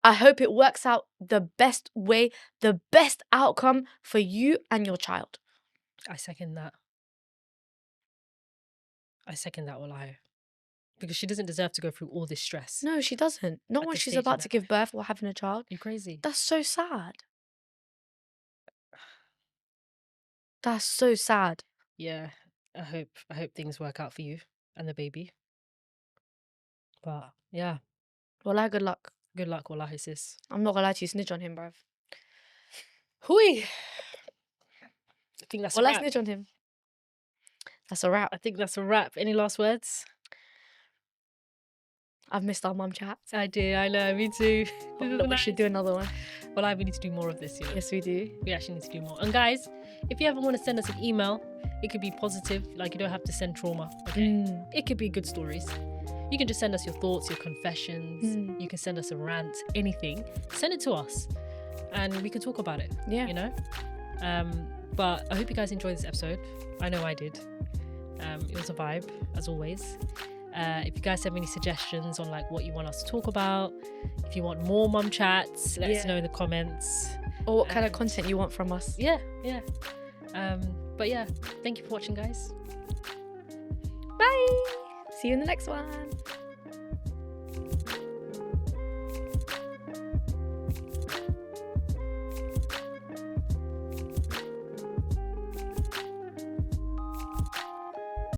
I hope it works out the best way, the best outcome for you and your child.
I second that. Wallahi. Because she doesn't deserve to go through all this stress.
No, she doesn't. Not
At
when
this
she's
stage in
about
her
to give
life.
birth or having a child.
You're crazy.
That's so sad. That's so sad.
Yeah. I hope things work out for you and the baby. But yeah.
Wallahi, good luck.
Good luck, wallahi, sis.
I'm not gonna lie to you, snitch on him, bruv.
Hui. I think that's a
Well,
wrap.
snitch on him. That's a wrap.
I think that's a wrap. Any last words?
I've missed our mum chats.
I do. I know. Me too.
Look, we should do another one.
Well, we need to do more of this, you know.
Yes, we do.
We actually need to do more. And guys, if you ever want to send us an email, it could be positive. Like, you don't have to send trauma. Okay. It could be good stories. You can just send us your thoughts, your confessions. You can send us a rant, anything. Send it to us, and we can talk about it.
Yeah.
You know. But I hope you guys enjoyed this episode. I know I did. It was a vibe, as always. If you guys have any suggestions on like what you want us to talk about, if you want more mum chats, let us know in the comments.
Or what kind of content you want from us.
Yeah. But yeah, thank you for watching, guys. Bye.
See you in the next one.